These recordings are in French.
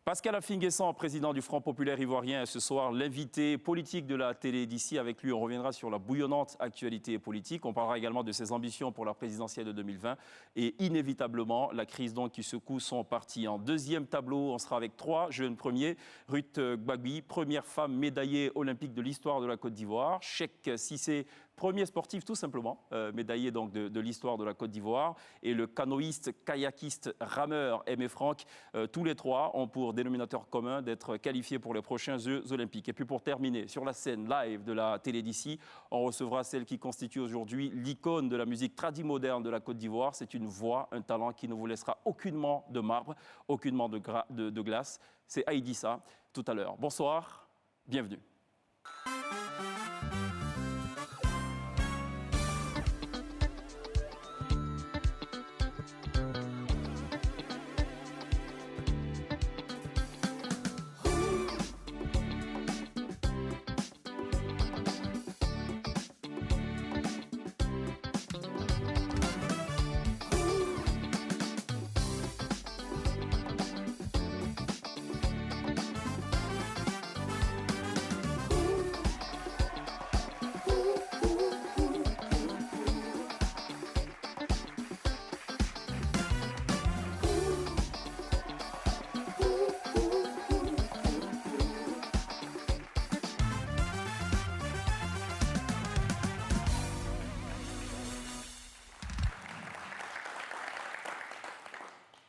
Pascal Affi-N'Guessan, président du Front populaire ivoirien, est ce soir l'invité politique de la télé d'ici. Avec lui, on reviendra sur la bouillonnante actualité politique. On parlera également de ses ambitions pour la présidentielle de 2020 et inévitablement la crise donc qui secoue son parti. En deuxième tableau, on sera avec trois jeunes premiers. Ruth Gbagui, première femme médaillée olympique de l'histoire de la Côte d'Ivoire. Cheikh Cissé, premier sportif tout simplement, médaillé donc de l'histoire de la Côte d'Ivoire. Et le canoïste, kayakiste, rameur Aimé Franck, tous les trois ont pour dénominateur commun d'être qualifiés pour les prochains Jeux olympiques. Et puis pour terminer, sur la scène live de la télé d'ici, on recevra celle qui constitue aujourd'hui l'icône de la musique tradimoderne de la Côte d'Ivoire. C'est une voix, un talent qui ne vous laissera aucunement de marbre, aucunement de glace. C'est Aïdissa, tout à l'heure. Bonsoir, bienvenue.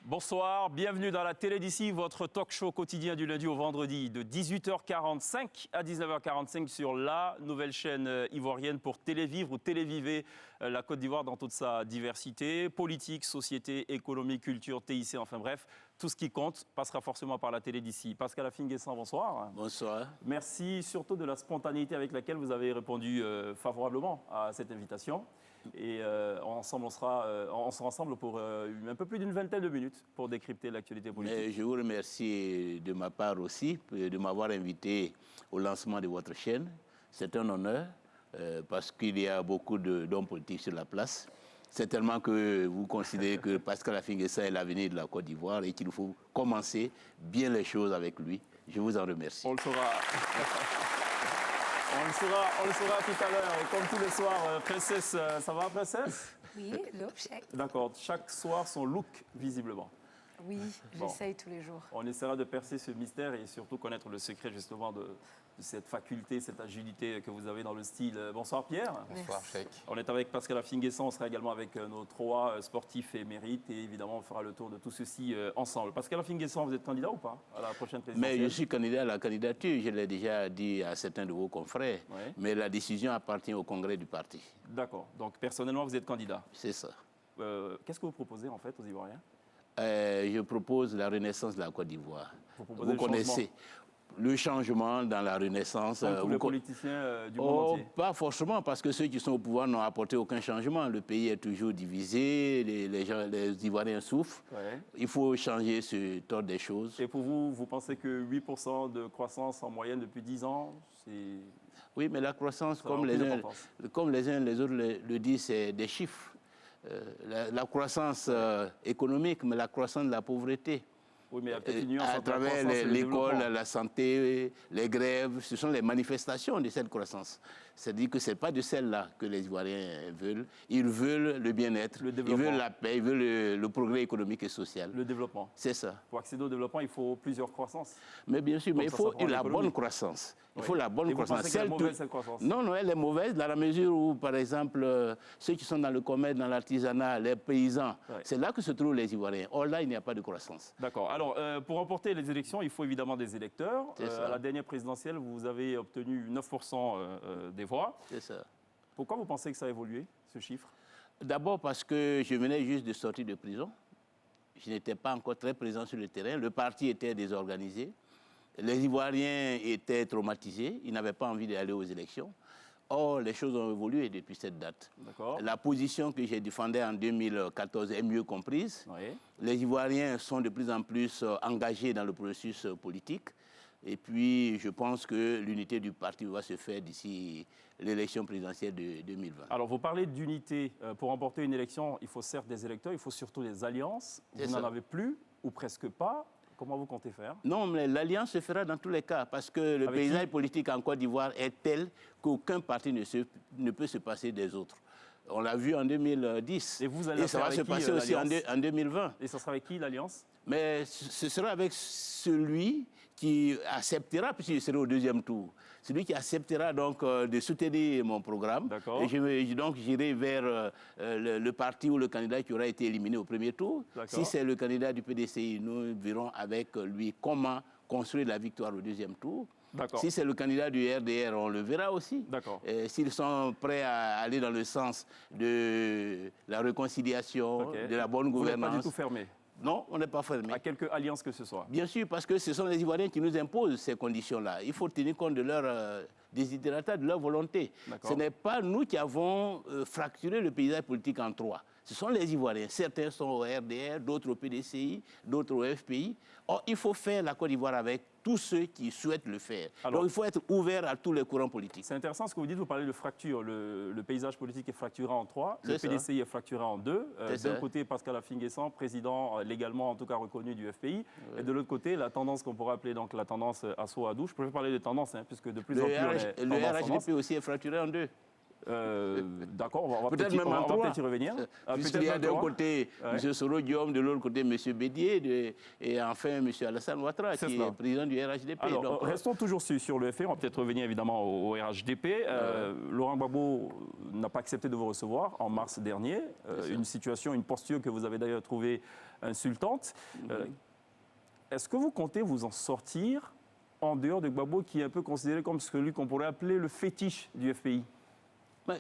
Bonsoir, bienvenue dans la télé d'ici, votre talk show quotidien du lundi au vendredi de 18h45 à 19h45 sur la nouvelle chaîne ivoirienne pour télévivre ou téléviver la Côte d'Ivoire dans toute sa diversité, politique, société, économie, culture, TIC, enfin bref, tout ce qui compte passera forcément par la télé d'ici. Pascal Affi-N'Guessan, bonsoir. Bonsoir. Merci surtout de la spontanéité avec laquelle vous avez répondu favorablement à cette invitation. Et on sera ensemble pour un peu plus d'une vingtaine de minutes pour décrypter l'actualité politique. Mais je vous remercie de ma part aussi de m'avoir invité au lancement de votre chaîne. C'est un honneur parce qu'il y a beaucoup d'hommes politiques sur la place. C'est tellement que vous considérez que Pascal Affi-N'Guessan est l'avenir de la Côte d'Ivoire et qu'il faut commencer bien les choses avec lui. Je vous en remercie. On le saura. On le saura tout à l'heure. Comme tous les soirs, Princesse, ça va, Princesse? Oui, look, check. D'accord. Chaque soir, son look, visiblement. Oui, j'essaye tous les jours. On essaiera de percer ce mystère et surtout connaître le secret, justement, de cette faculté, cette agilité que vous avez dans le style. Bonsoir, Pierre. Bonsoir, Cheikh. On est avec Pascal Affi-N'Guessan. On sera également avec nos trois sportifs émérites. Et évidemment, on fera le tour de tout ceci ensemble. Pascal Affi-N'Guessan, vous êtes candidat ou pas à la prochaine présidentielle? Mais je suis candidat à la candidature. Je l'ai déjà dit à certains de vos confrères. Ouais. Mais la décision appartient au congrès du parti. D'accord. Donc, personnellement, vous êtes candidat. C'est ça. Qu'est-ce que vous proposez, en fait, aux Ivoiriens? Je propose la renaissance de la Côte d'Ivoire. Vous connaissez le changement dans la renaissance. Comme tous les politiciens du monde entier. Pas forcément, parce que ceux qui sont au pouvoir n'ont apporté aucun changement. Le pays est toujours divisé, les Ivoiriens souffrent. Ouais. Il faut changer ce ordre des choses. Et pour vous, vous pensez que 8% de croissance en moyenne depuis 10 ans, c'est... Oui, mais la croissance, comme les uns et les autres le disent, c'est des chiffres. La croissance économique, mais la croissance de la pauvreté. Oui, mais il y a peut-être une nuance à entre la travers croissance et le l'école, développement. la santé, les grèves, ce sont les manifestations de cette croissance. C'est-à-dire que ce n'est pas de celle-là que les Ivoiriens veulent. Ils veulent le bien-être, ils veulent la paix, ils veulent le progrès économique et social. Le développement. C'est ça. Pour accéder au développement, il faut plusieurs croissances. Mais bien sûr, mais il faut la bonne croissance. Il faut la bonne croissance. Vous pensez qu'elle est mauvaise, cette croissance? Non, elle est mauvaise dans la mesure où, par exemple, ceux qui sont dans le commerce, dans l'artisanat, les paysans, c'est là que se trouvent les Ivoiriens. Or là, il n'y a pas de croissance. D'accord. Alors, pour remporter les élections, il faut évidemment des électeurs. À la dernière présidentielle, vous avez obtenu 9% des voix. C'est ça. Pourquoi vous pensez que ça a évolué, ce chiffre? D'abord parce que je venais juste de sortir de prison. Je n'étais pas encore très présent sur le terrain. Le parti était désorganisé. Les Ivoiriens étaient traumatisés. Ils n'avaient pas envie d'aller aux élections. Or, les choses ont évolué depuis cette date. La position que j'ai défendue en 2014 est mieux comprise. Oui. Les Ivoiriens sont de plus en plus engagés dans le processus politique. Et puis, je pense que l'unité du parti va se faire d'ici l'élection présidentielle de 2020. Alors, vous parlez d'unité. Pour remporter une élection, il faut certes des électeurs, il faut surtout des alliances. Vous n'en avez plus, ou presque pas. comment vous comptez faire? Non, mais l'alliance se fera dans tous les cas, parce que le paysage politique en Côte d'Ivoire est tel qu'aucun parti ne peut se passer des autres. On l'a vu en 2010. Et vous allez ça va se passer aussi en 2020. Et ça sera avec qui, l'alliance? Mais ce sera avec celui qui acceptera, puisqu'il sera au deuxième tour, celui qui acceptera donc de soutenir mon programme. D'accord. Et donc j'irai vers le parti ou le candidat qui aura été éliminé au premier tour. Si c'est le candidat du PDCI, nous verrons avec lui comment construire la victoire au deuxième tour. Si c'est le candidat du RDR, on le verra aussi. S'ils sont prêts à aller dans le sens de la réconciliation, de la bonne gouvernance. Vous n'êtes pas du tout fermé? Non, on n'est pas fermé. À quelque alliance que ce soit? Bien sûr, parce que ce sont les Ivoiriens qui nous imposent ces conditions-là. Il faut tenir compte de leur désiderata, de leur volonté. Ce n'est pas nous qui avons fracturé le paysage politique en trois. Ce sont les Ivoiriens. Certains sont au RDR, d'autres au PDCI, d'autres au FPI. Or, il faut faire la Côte d'Ivoire avec tous ceux qui souhaitent le faire. Donc, il faut être ouvert à tous les courants politiques. C'est intéressant ce que vous dites, vous parlez de fracture. Le paysage politique est fracturé en trois, le PDCI est fracturé en deux. D'un côté, Pascal Affi-N'Guessan, président légalement en tout cas reconnu du FPI. Et de l'autre côté, la tendance qu'on pourrait appeler donc la tendance Asso-Adou. Je préfère parler de tendance, puisque de plus en plus... Le RHDP aussi est fracturé en deux. D'accord, on va peut-être y revenqu'y Puisqu'il y a d'un côté M. Soro-Guillaume, de l'autre côté M. Bédier, et enfin M. Alassane Ouattara, qui est président du RHDP. Alors, donc, restons toujours sur le FPI, on va peut-être revenir évidemment au RHDP. Laurent Gbagbo n'a pas accepté de vous recevoir en mars dernier, une situation, une posture que vous avez d'ailleurs trouvée insultante. Est-ce que vous comptez vous en sortir en dehors de Gbagbo, qui est un peu considéré comme celui qu'on pourrait appeler le fétiche du FPI?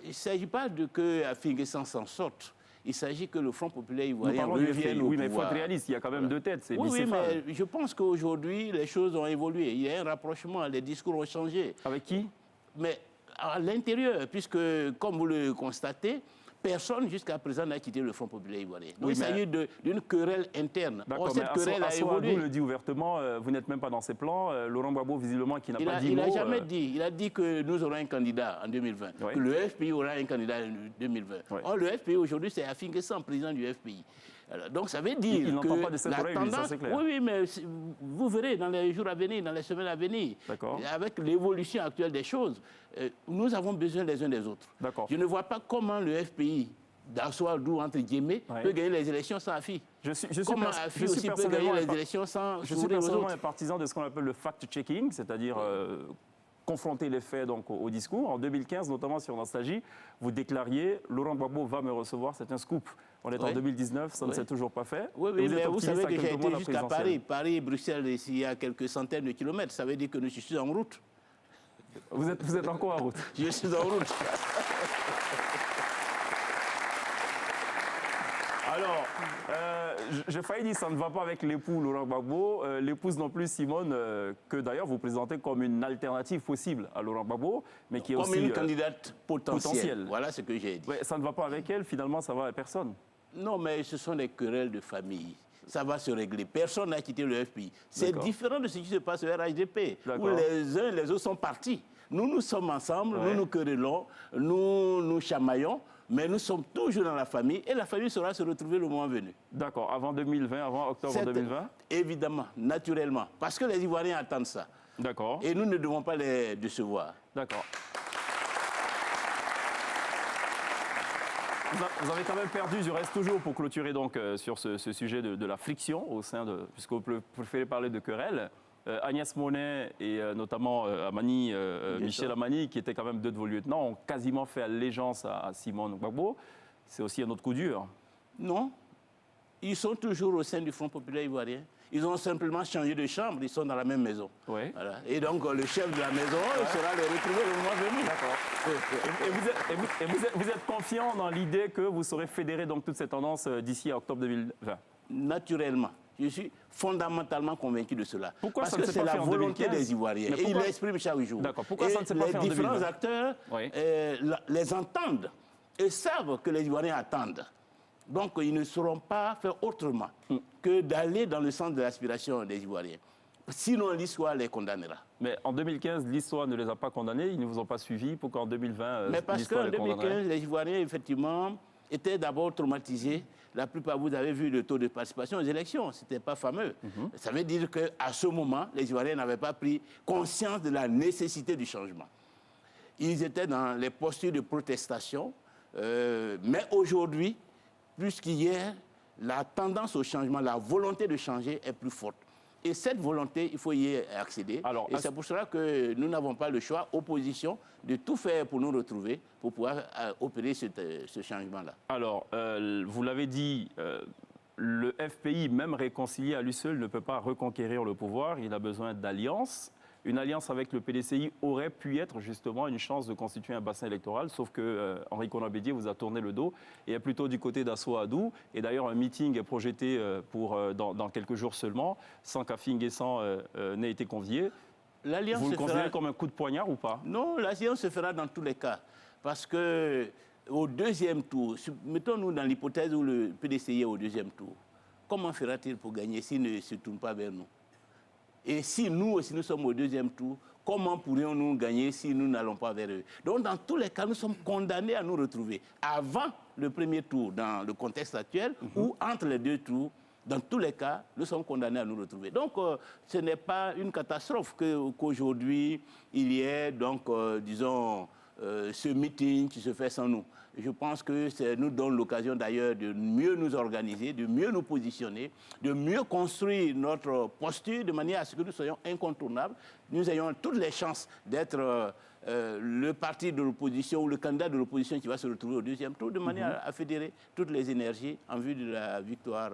Il ne s'agit pas de que Affi-N'Guessan s'en sorte. Il s'agit que le Front populaire ivoirien revienne au pouvoir. Oui, mais il faut être réaliste. Il y a quand même deux têtes. C'est bicéphale. Mais je pense qu'aujourd'hui, les choses ont évolué. Il y a un rapprochement, les discours ont changé. Avec qui? Mais à l'intérieur, puisque, comme vous le constatez, personne jusqu'à présent n'a quitté le Front populaire ivoirien. Donc il s'agit d'une querelle interne. Or, cette querelle a évolué. Le dit ouvertement, vous n'êtes même pas dans ses plans. Laurent Gbagbo, visiblement, qui n'a pas dit mot. Il n'a jamais dit. Il a dit que nous aurons un candidat en 2020, que le FPI aura un candidat en 2020. Or, le FPI aujourd'hui, c'est Affi-N'Guessan, président du FPI. Alors, donc ça veut dire il que pas de cette oreille, tendance, ça c'est clair. Oui, mais vous verrez dans les jours à venir, dans les semaines à venir, avec l'évolution actuelle des choses, nous avons besoin les uns des autres. Je ne vois pas comment le FPI d'Asso-Adou, entre guillemets, peut gagner les élections sans Affi. Comment Affi aussi peut gagner les élections sans Je suis personnellement un partisan de ce qu'on appelle le fact-checking, c'est-à-dire confronter les faits donc, au discours. En 2015, notamment sur Nostalgie, vous déclariez « Laurent Gbagbo va me recevoir », c'est un scoop. On est en 2019, ça ne s'est toujours pas fait. Oui, mais vous savez que j'ai été jusqu'à Paris. Paris et Bruxelles, il y a quelques centaines de kilomètres. Ça veut dire que je suis en route. Vous êtes encore en route? Je suis en route. Alors, j'ai failli dire ça ne va pas avec l'époux Laurent Gbagbo, l'épouse non plus Simone, que d'ailleurs vous présentez comme une alternative possible à Laurent Gbagbo, mais qui est comme aussi... Comme une candidate potentielle. Voilà ce que j'ai dit. Ouais, ça ne va pas avec elle, finalement ça va avec personne. Non, mais ce sont des querelles de famille. Ça va se régler. Personne n'a quitté le FPI. C'est différent de ce qui se passe au RHDP, où les uns et les autres sont partis. Nous sommes ensemble, nous nous querellons, nous chamaillons, mais nous sommes toujours dans la famille et la famille saura se retrouver le moment venu. D'accord. Avant 2020, avant octobre 2020 ? Évidemment, naturellement. Parce que les Ivoiriens attendent ça. D'accord. Et nous ne devons pas les décevoir. D'accord. Vous avez quand même perdu, je reste toujours pour clôturer donc, sur ce sujet de la friction au sein de... Puisque vous préférez parler de querelle. Agnès Monet et notamment Amani, Michel Amani, qui étaient quand même deux de vos lieutenants, ont quasiment fait allégeance à Simone Gbagbo. C'est aussi un autre coup dur. Non. Ils sont toujours au sein du Front populaire ivoirien. Ils ont simplement changé de chambre, ils sont dans la même maison. Oui. Voilà. Et donc le chef de la maison sera le retrouver le moment venu. D'accord. Et vous êtes confiant dans l'idée que vous saurez fédérer donc, toute cette tendance d'ici à octobre 2020 ? Naturellement. Je suis fondamentalement convaincu de cela. Pourquoi Parce que c'est la volonté des Ivoiriens. Et ils l'expriment chaque jour. D'accord. Pourquoi ça ne s'est pas fait en 2020 ? Les différents acteurs les entendent et savent que les Ivoiriens attendent. Donc, ils ne sauront pas faire autrement que d'aller dans le sens de l'aspiration des Ivoiriens. Sinon, l'histoire les condamnera. Mais en 2015, l'histoire ne les a pas condamnés, ils ne vous ont pas suivis. Pourquoi en 2020, mais parce qu'en 2015, les Ivoiriens, effectivement, étaient d'abord traumatisés. La plupart, vous avez vu le taux de participation aux élections, ce n'était pas fameux. Ça veut dire qu'à ce moment, les Ivoiriens n'avaient pas pris conscience de la nécessité du changement. Ils étaient dans les postures de protestation, mais aujourd'hui, plus qu'hier, la tendance au changement, la volonté de changer est plus forte. Et cette volonté, il faut y accéder. Alors, et c'est pour cela que nous n'avons pas le choix, opposition, de tout faire pour nous retrouver, pour pouvoir opérer ce changement-là. Alors, vous l'avez dit, le FPI, même réconcilié à lui seul, ne peut pas reconquérir le pouvoir. Il a besoin d'alliances. Une alliance avec le PDCI aurait pu être justement une chance de constituer un bassin électoral, sauf que Henri Konan Bédié vous a tourné le dos et est plutôt du côté d'Assoadou. Et d'ailleurs, un meeting est projeté dans quelques jours seulement, sans qu'Afi N'Guessan n'ait été convié. Vous le considérez comme un coup de poignard ou pas? Non, l'alliance se fera dans tous les cas. Parce que au deuxième tour, mettons-nous dans l'hypothèse où le PDCI est au deuxième tour, comment fera-t-il pour gagner s'il ne se tourne pas vers nous? Et si nous aussi nous sommes au deuxième tour, comment pourrions-nous gagner si nous n'allons pas vers eux? Donc dans tous les cas, nous sommes condamnés à nous retrouver avant le premier tour dans le contexte actuel ou entre les deux tours. Dans tous les cas, nous sommes condamnés à nous retrouver. Donc ce n'est pas une catastrophe qu'aujourd'hui il y ait donc, disons, ce meeting qui se fait sans nous. Je pense que ça nous donne l'occasion d'ailleurs de mieux nous organiser, de mieux nous positionner, de mieux construire notre posture de manière à ce que nous soyons incontournables. Nous ayons toutes les chances d'être le parti de l'opposition ou le candidat de l'opposition qui va se retrouver au deuxième tour, de manière à fédérer toutes les énergies en vue de la victoire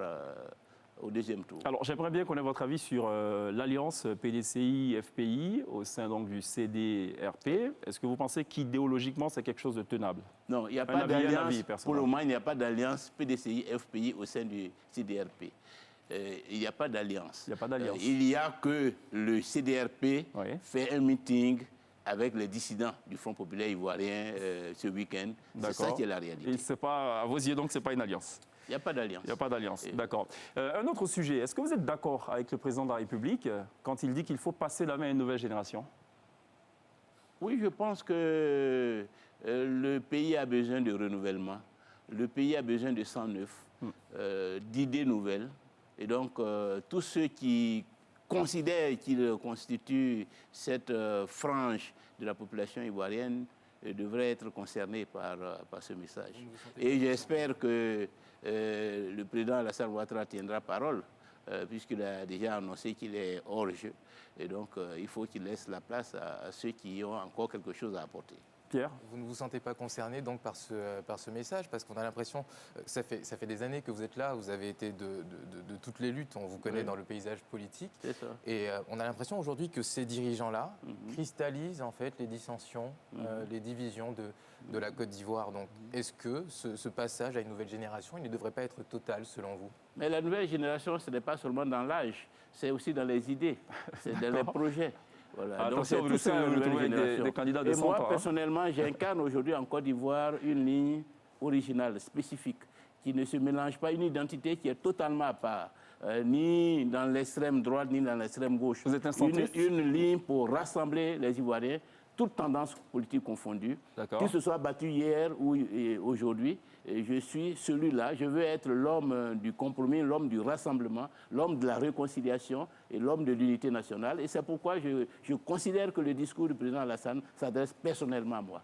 au deuxième tour. Alors, j'aimerais bien connaître votre avis sur l'alliance PDCI-FPI au sein donc, du CDRP. Est-ce que vous pensez qu'idéologiquement, c'est quelque chose de tenable? Non, il n'y a pas d'alliance. Pour le moment, il n'y a pas d'alliance PDCI-FPI au sein du CDRP. Il n'y a pas d'alliance. Il n'y a pas d'alliance. Il n'y a que le CDRP fait un meeting avec les dissidents du Front populaire ivoirien ce week-end. C'est ça qui est la réalité. Et c'est pas, à vos yeux, donc, ce n'est pas une alliance? Il n'y a pas d'alliance. Il n'y a pas d'alliance, d'accord. Un autre sujet, est-ce que vous êtes d'accord avec le président de la République quand il dit qu'il faut passer la main à une nouvelle génération? Oui, je pense que le pays a besoin de renouvellement. Le pays a besoin de sang neuf, d'idées nouvelles. Et donc, tous ceux qui considèrent qu'ils constituent cette frange de la population ivoirienne devraient être concernés par ce message. Et j'espère que le président Alassane Ouattara tiendra parole, puisqu'il a déjà annoncé qu'il est hors jeu. Et donc, il faut qu'il laisse la place à ceux qui ont encore quelque chose à apporter. Pierre? Vous ne vous sentez pas concerné donc par ce message, parce qu'on a l'impression que ça fait des années que vous êtes là, vous avez été de toutes les luttes, on vous connaît dans le paysage politique. C'est ça. Et on a l'impression aujourd'hui que ces dirigeants-là cristallisent en fait les dissensions, les divisions de la Côte d'Ivoire. Donc est-ce que ce passage à une nouvelle génération, il ne devrait pas être total selon vous? Mais la nouvelle génération, ce n'est pas seulement dans l'âge, c'est aussi dans les idées, c'est dans les projets. Voilà. Donc c'est tout ça, une nouvelle génération. Des candidats de Et moi, temps, personnellement, j'incarne aujourd'hui en Côte d'Ivoire une ligne originale, spécifique, qui ne se mélange pas, une identité qui est totalement à part, ni dans l'extrême droite, ni dans l'extrême gauche. Vous êtes un centriste? Une ligne pour rassembler les Ivoiriens, toutes tendances politiques confondues, qu'ils se soient battus hier ou aujourd'hui. Je suis celui-là, je veux être l'homme du compromis, l'homme du rassemblement, l'homme de la réconciliation et l'homme de l'unité nationale. Et c'est pourquoi je considère que le discours du président Alassane s'adresse personnellement à moi.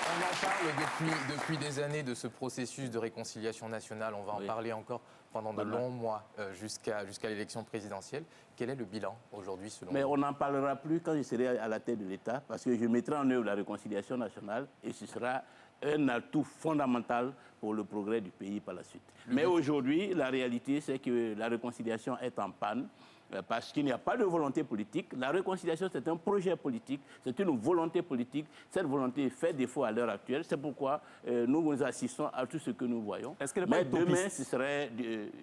On en parle depuis des années de ce processus de réconciliation nationale. On va en parler encore pendant de longs mois jusqu'à l'élection présidentielle. Quel est le bilan aujourd'hui selon vous? Mais on n'en parlera plus quand je serai à la tête de l'État, parce que je mettrai en œuvre la réconciliation nationale et ce sera un atout fondamental pour le progrès du pays par la suite. Mais aujourd'hui, la réalité, c'est que la réconciliation est en panne. Parce qu'il n'y a pas de volonté politique. La réconciliation, c'est un projet politique, c'est une volonté politique. Cette volonté fait défaut à l'heure actuelle. C'est pourquoi nous assistons à tout ce que nous voyons. Mais demain, ce serait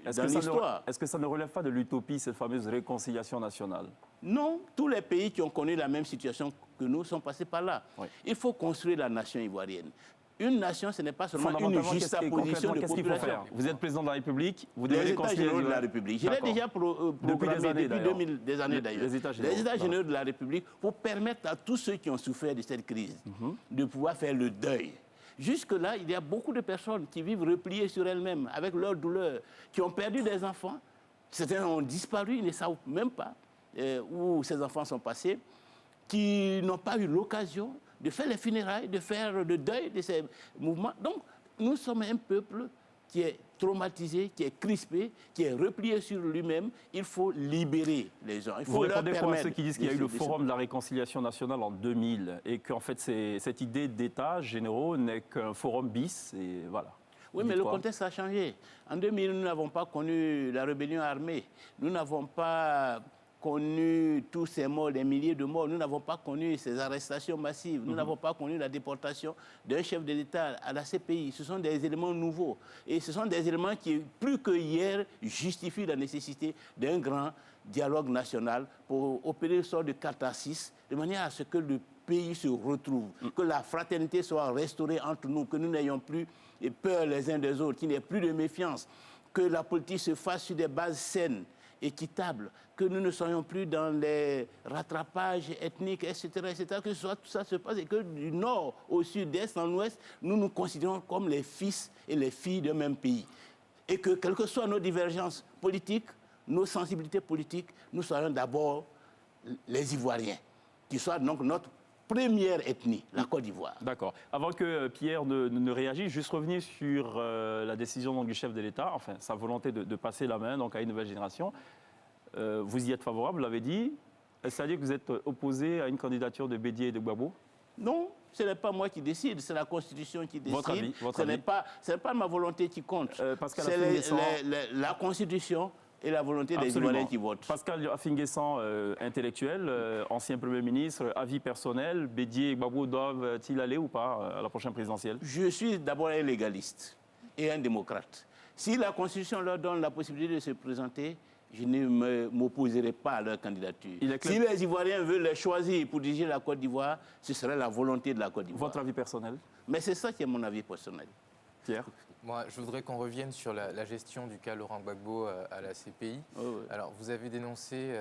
dans l'histoire. Est-ce que ça ne relève pas de l'utopie, cette fameuse réconciliation nationale? Non, tous les pays qui ont connu la même situation que nous sont passés par là. Il faut construire la nation ivoirienne. Une nation, ce n'est pas seulement une Fondamentalement, juxtaposition de qu'est-ce qu'il faut population. faire? Vous êtes président de la République, vous devez Les États réconcilier généraux les de la République. Je l'ai D'accord. déjà Depuis des années, depuis d'ailleurs. 2000, des années d'ailleurs. Les États généraux. généraux de la République pour permettre à tous ceux qui ont souffert de cette crise de pouvoir faire le deuil. Jusque-là, il y a beaucoup de personnes qui vivent repliées sur elles-mêmes, avec leur douleur, qui ont perdu des enfants. Certains ont disparu, ils ne savent même pas où ces enfants sont passés, qui n'ont pas eu l'occasion de faire les funérailles, de faire le deuil de ces mouvements. Donc, nous sommes un peuple qui est traumatisé, qui est crispé, qui est replié sur lui-même. Il faut libérer les gens. Il faut Vous leur répondez quoi à permettre ceux qui disent qu'il y a eu le Forum de la réconciliation nationale en 2000 et qu'en fait, cette idée d'État généraux n'est qu'un forum bis et voilà. Oui, Vous mais dites le quoi? contexte a changé. En 2000, nous n'avons pas connu la rébellion armée. Nous n'avons pas connu tous ces morts, des milliers de morts. Nous n'avons pas connu ces arrestations massives. Nous n'avons pas connu la déportation d'un chef de l'État à la CPI. Ce sont des éléments nouveaux. Et ce sont des éléments qui, plus que hier, justifient la nécessité d'un grand dialogue national pour opérer une sorte de catharsis, de manière à ce que le pays se retrouve, que la fraternité soit restaurée entre nous, que nous n'ayons plus peur les uns des autres, qu'il n'y ait plus de méfiance, que la politique se fasse sur des bases saines, équitables, que nous ne soyons plus dans les rattrapages ethniques, etc., etc., que tout ça se passe et que du nord au sud, d'est en ouest, nous nous considérons comme les fils et les filles d'un même pays. Et que, quelles que soient nos divergences politiques, nos sensibilités politiques, nous soyons d'abord les Ivoiriens, qui soient donc notre première ethnie, la Côte d'Ivoire. D'accord. Avant que Pierre ne réagisse, juste revenir sur la décision donc, du chef de l'État, enfin sa volonté de passer la main donc, à une nouvelle génération. Vous y êtes favorable, vous l'avez dit. C'est-à-dire que vous êtes opposé à une candidature de Bédié et de Gbagbo? Non, ce n'est pas moi qui décide, c'est la Constitution qui décide. Votre avis, ce n'est pas ma volonté qui compte. C'est la Constitution et la volonté des Ivoiriens qui votent. Pascal Affi-N'Guessan, intellectuel, ancien Premier ministre, avis personnel, Bédié et Gbagbo doivent-ils aller ou pas à la prochaine présidentielle? Je suis d'abord un légaliste et un démocrate. Si la Constitution leur donne la possibilité de se présenter, je ne m'opposerai pas à leur candidature. Si les Ivoiriens veulent les choisir pour diriger la Côte d'Ivoire, ce serait la volonté de la Côte d'Ivoire. Votre avis personnel? Mais c'est ça qui est mon avis personnel. Pierre? Moi, je voudrais qu'on revienne sur la gestion du cas Laurent Gbagbo à la CPI. Oh, oui. Alors, vous avez dénoncé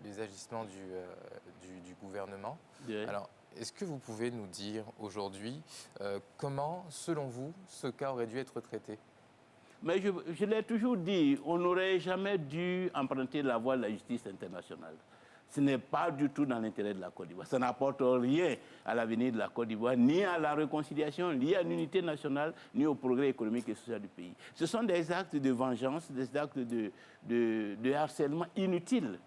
les agissements du gouvernement. Oui. Alors, est-ce que vous pouvez nous dire aujourd'hui comment, selon vous, ce cas aurait dû être traité? Mais je l'ai toujours dit, on n'aurait jamais dû emprunter la voie de la justice internationale. Ce n'est pas du tout dans l'intérêt de la Côte d'Ivoire. Ça n'apporte rien à l'avenir de la Côte d'Ivoire, ni à la réconciliation, ni à l'unité nationale, ni au progrès économique et social du pays. Ce sont des actes de vengeance, des actes de harcèlement inutiles.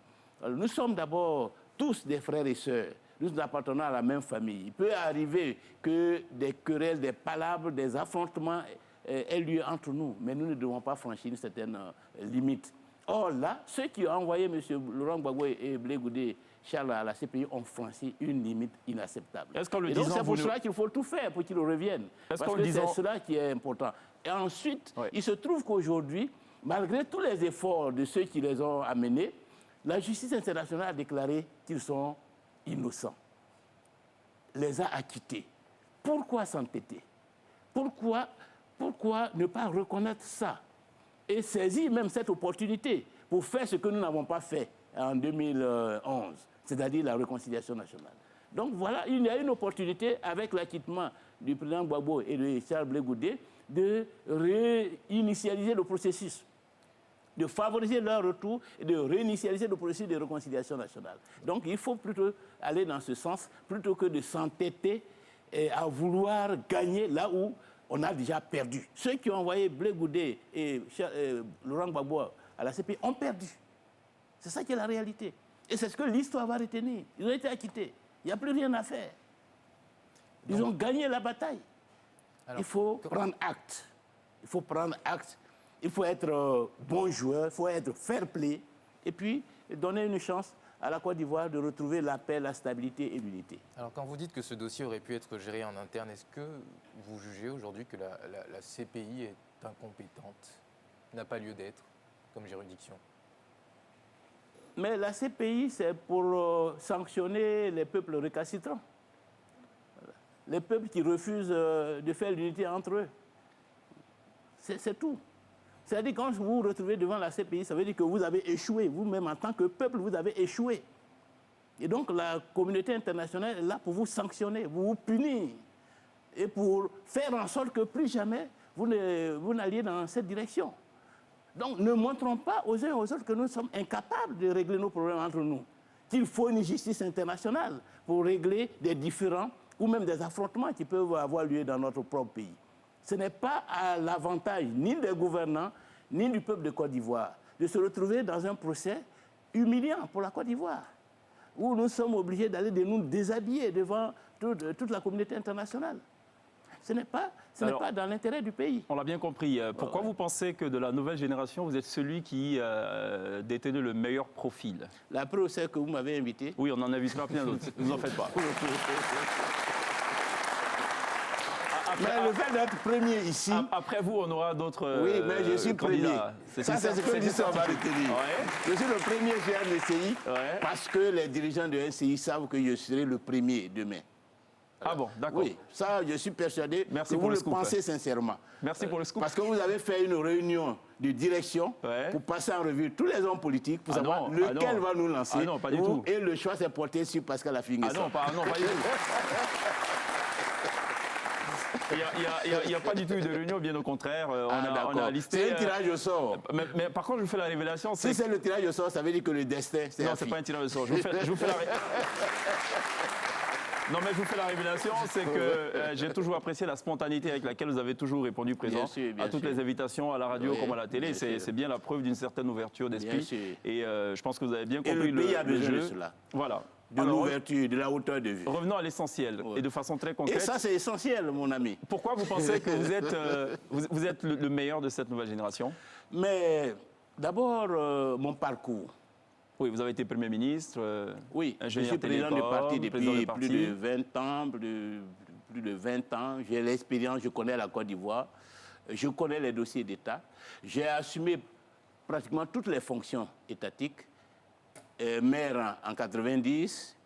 Alors, nous sommes d'abord tous des frères et sœurs. Nous appartenons à la même famille. Il peut arriver que des querelles, des palabres, des affrontements aient lieu entre nous, mais nous ne devons pas franchir une certaine limite. Or là, ceux qui ont envoyé M. Laurent Gbagbo et Blé Goudé Charles à la CPI ont franchi une limite inacceptable. Et donc c'est pour cela qu'il faut tout faire pour qu'ils reviennent. Parce que c'est cela qui est important. Et ensuite, il se trouve qu'aujourd'hui, malgré tous les efforts de ceux qui les ont amenés, la justice internationale a déclaré qu'ils sont innocents. Les a acquittés. Pourquoi s'entêter? Pourquoi ne pas reconnaître ça et saisir même cette opportunité pour faire ce que nous n'avons pas fait en 2011, c'est-à-dire la réconciliation nationale. Donc voilà, il y a une opportunité avec l'acquittement du président Gbagbo et de Charles Blé Goudé de réinitialiser le processus, de favoriser leur retour et de réinitialiser le processus de réconciliation nationale. Donc il faut plutôt aller dans ce sens, plutôt que de s'entêter à vouloir gagner là où on a déjà perdu. Ceux qui ont envoyé Blé Goudé et Laurent Gbagbo à la CPI ont perdu. C'est ça qui est la réalité. Et c'est ce que l'histoire va retenir. Ils ont été acquittés. Il n'y a plus rien à faire. Ils ont gagné la bataille. Alors, il faut prendre acte. Il faut prendre acte. Il faut être bon joueur, il faut être fair play. Et puis, donner une chance à la Côte d'Ivoire de retrouver la paix, la stabilité et l'unité. Alors quand vous dites que ce dossier aurait pu être géré en interne, est-ce que vous jugez aujourd'hui que la CPI est incompétente, n'a pas lieu d'être comme juridiction? Mais la CPI, c'est pour sanctionner les peuples récalcitrants. les peuples qui refusent de faire l'unité entre eux. C'est tout. C'est-à-dire quand vous vous retrouvez devant la CPI, ça veut dire que vous avez échoué. Vous-même, en tant que peuple, vous avez échoué. Et donc la communauté internationale est là pour vous sanctionner, pour vous punir. Et pour faire en sorte que plus jamais vous n'alliez dans cette direction. Donc ne montrons pas aux uns et aux autres que nous sommes incapables de régler nos problèmes entre nous. Qu'il faut une justice internationale pour régler des différends ou même des affrontements qui peuvent avoir lieu dans notre propre pays. Ce n'est pas à l'avantage ni des gouvernants, ni du peuple de Côte d'Ivoire de se retrouver dans un procès humiliant pour la Côte d'Ivoire, où nous sommes obligés d'aller de nous déshabiller devant toute la communauté internationale. Ce n'est pas dans l'intérêt du pays. On l'a bien compris. Pourquoi vous pensez que de la nouvelle génération, vous êtes celui qui détenait le meilleur profil? La preuve, c'est que vous m'avez invité. Oui, on en invitera plein d'autres. Ne vous en faites pas. Mais le fait d'être premier ici... Après vous, on aura d'autres Oui, mais je suis premier. Ça, c'est ce que l'histoire va retenir. Ouais. Je suis le premier chez NCI parce que les dirigeants de NCI savent que je serai le premier demain. Ah bon, d'accord. Oui, ça, je suis persuadé que vous le pensez sincèrement. Merci pour le scoop. Parce que vous avez fait une réunion de direction pour passer en revue tous les hommes politiques pour savoir lequel va nous lancer. Ah non, pas du tout. Et le choix s'est porté sur Pascal Affi-N'Guessan. Ah non, pas du tout. Il n'y a pas du tout eu de réunion, bien au contraire. On a listé. C'est un tirage au sort. Mais par contre, je vous fais la révélation. Si c'est le tirage au sort, ça veut dire que le destin, c'est Non, c'est pas un tirage au sort. Je vous fais la Non, mais je vous fais la révélation, c'est que j'ai toujours apprécié la spontanéité avec laquelle vous avez toujours répondu présent à toutes les invitations à la radio comme à la télé. C'est bien la preuve d'une certaine ouverture d'esprit. Et je pense que vous avez bien compris le pays a besoin jeu. de cela. Voilà. De l'ouverture, de la hauteur de vue. Revenons à l'essentiel et de façon très concrète. Et ça, c'est essentiel, mon ami. Pourquoi vous pensez que vous êtes le meilleur de cette nouvelle génération? Mais d'abord, mon parcours. Oui, vous avez été Premier ministre. Oui, je suis président du parti depuis plus de 20 ans. Plus de 20 ans. J'ai l'expérience, je connais la Côte d'Ivoire. Je connais les dossiers d'État. J'ai assumé pratiquement toutes les fonctions étatiques. Maire en 90,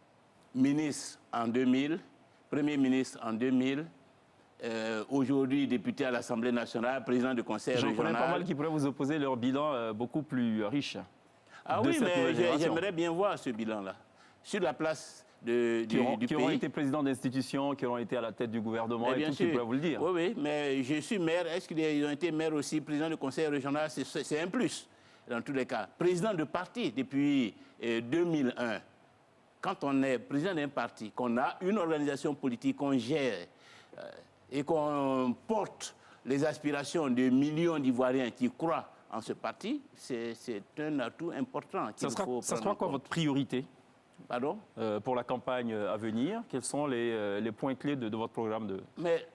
ministre en 2000, Premier ministre en 2000, aujourd'hui député à l'Assemblée nationale, président du conseil régional. J'en connais pas mal qui pourraient vous opposer leur bilan beaucoup plus riche. Ah oui, mais j'aimerais bien voir ce bilan-là. Sur la place du pays. Qui auront été présidents d'institutions, qui auront été à la tête du gouvernement et tout, qui pourraient vous le dire. Oui, oui, mais je suis maire. Est-ce qu'ils ont été maires aussi, président du conseil régional? C'est un plus, dans tous les cas. Président de parti depuis 2001. Quand on est président d'un parti, qu'on a une organisation politique, qu'on gère et qu'on porte les aspirations de millions d'Ivoiriens qui croient en ce parti, c'est un atout important. Ça sera quoi votre priorité? Pardon? Pour la campagne à venir, quels sont les points clés de votre programme de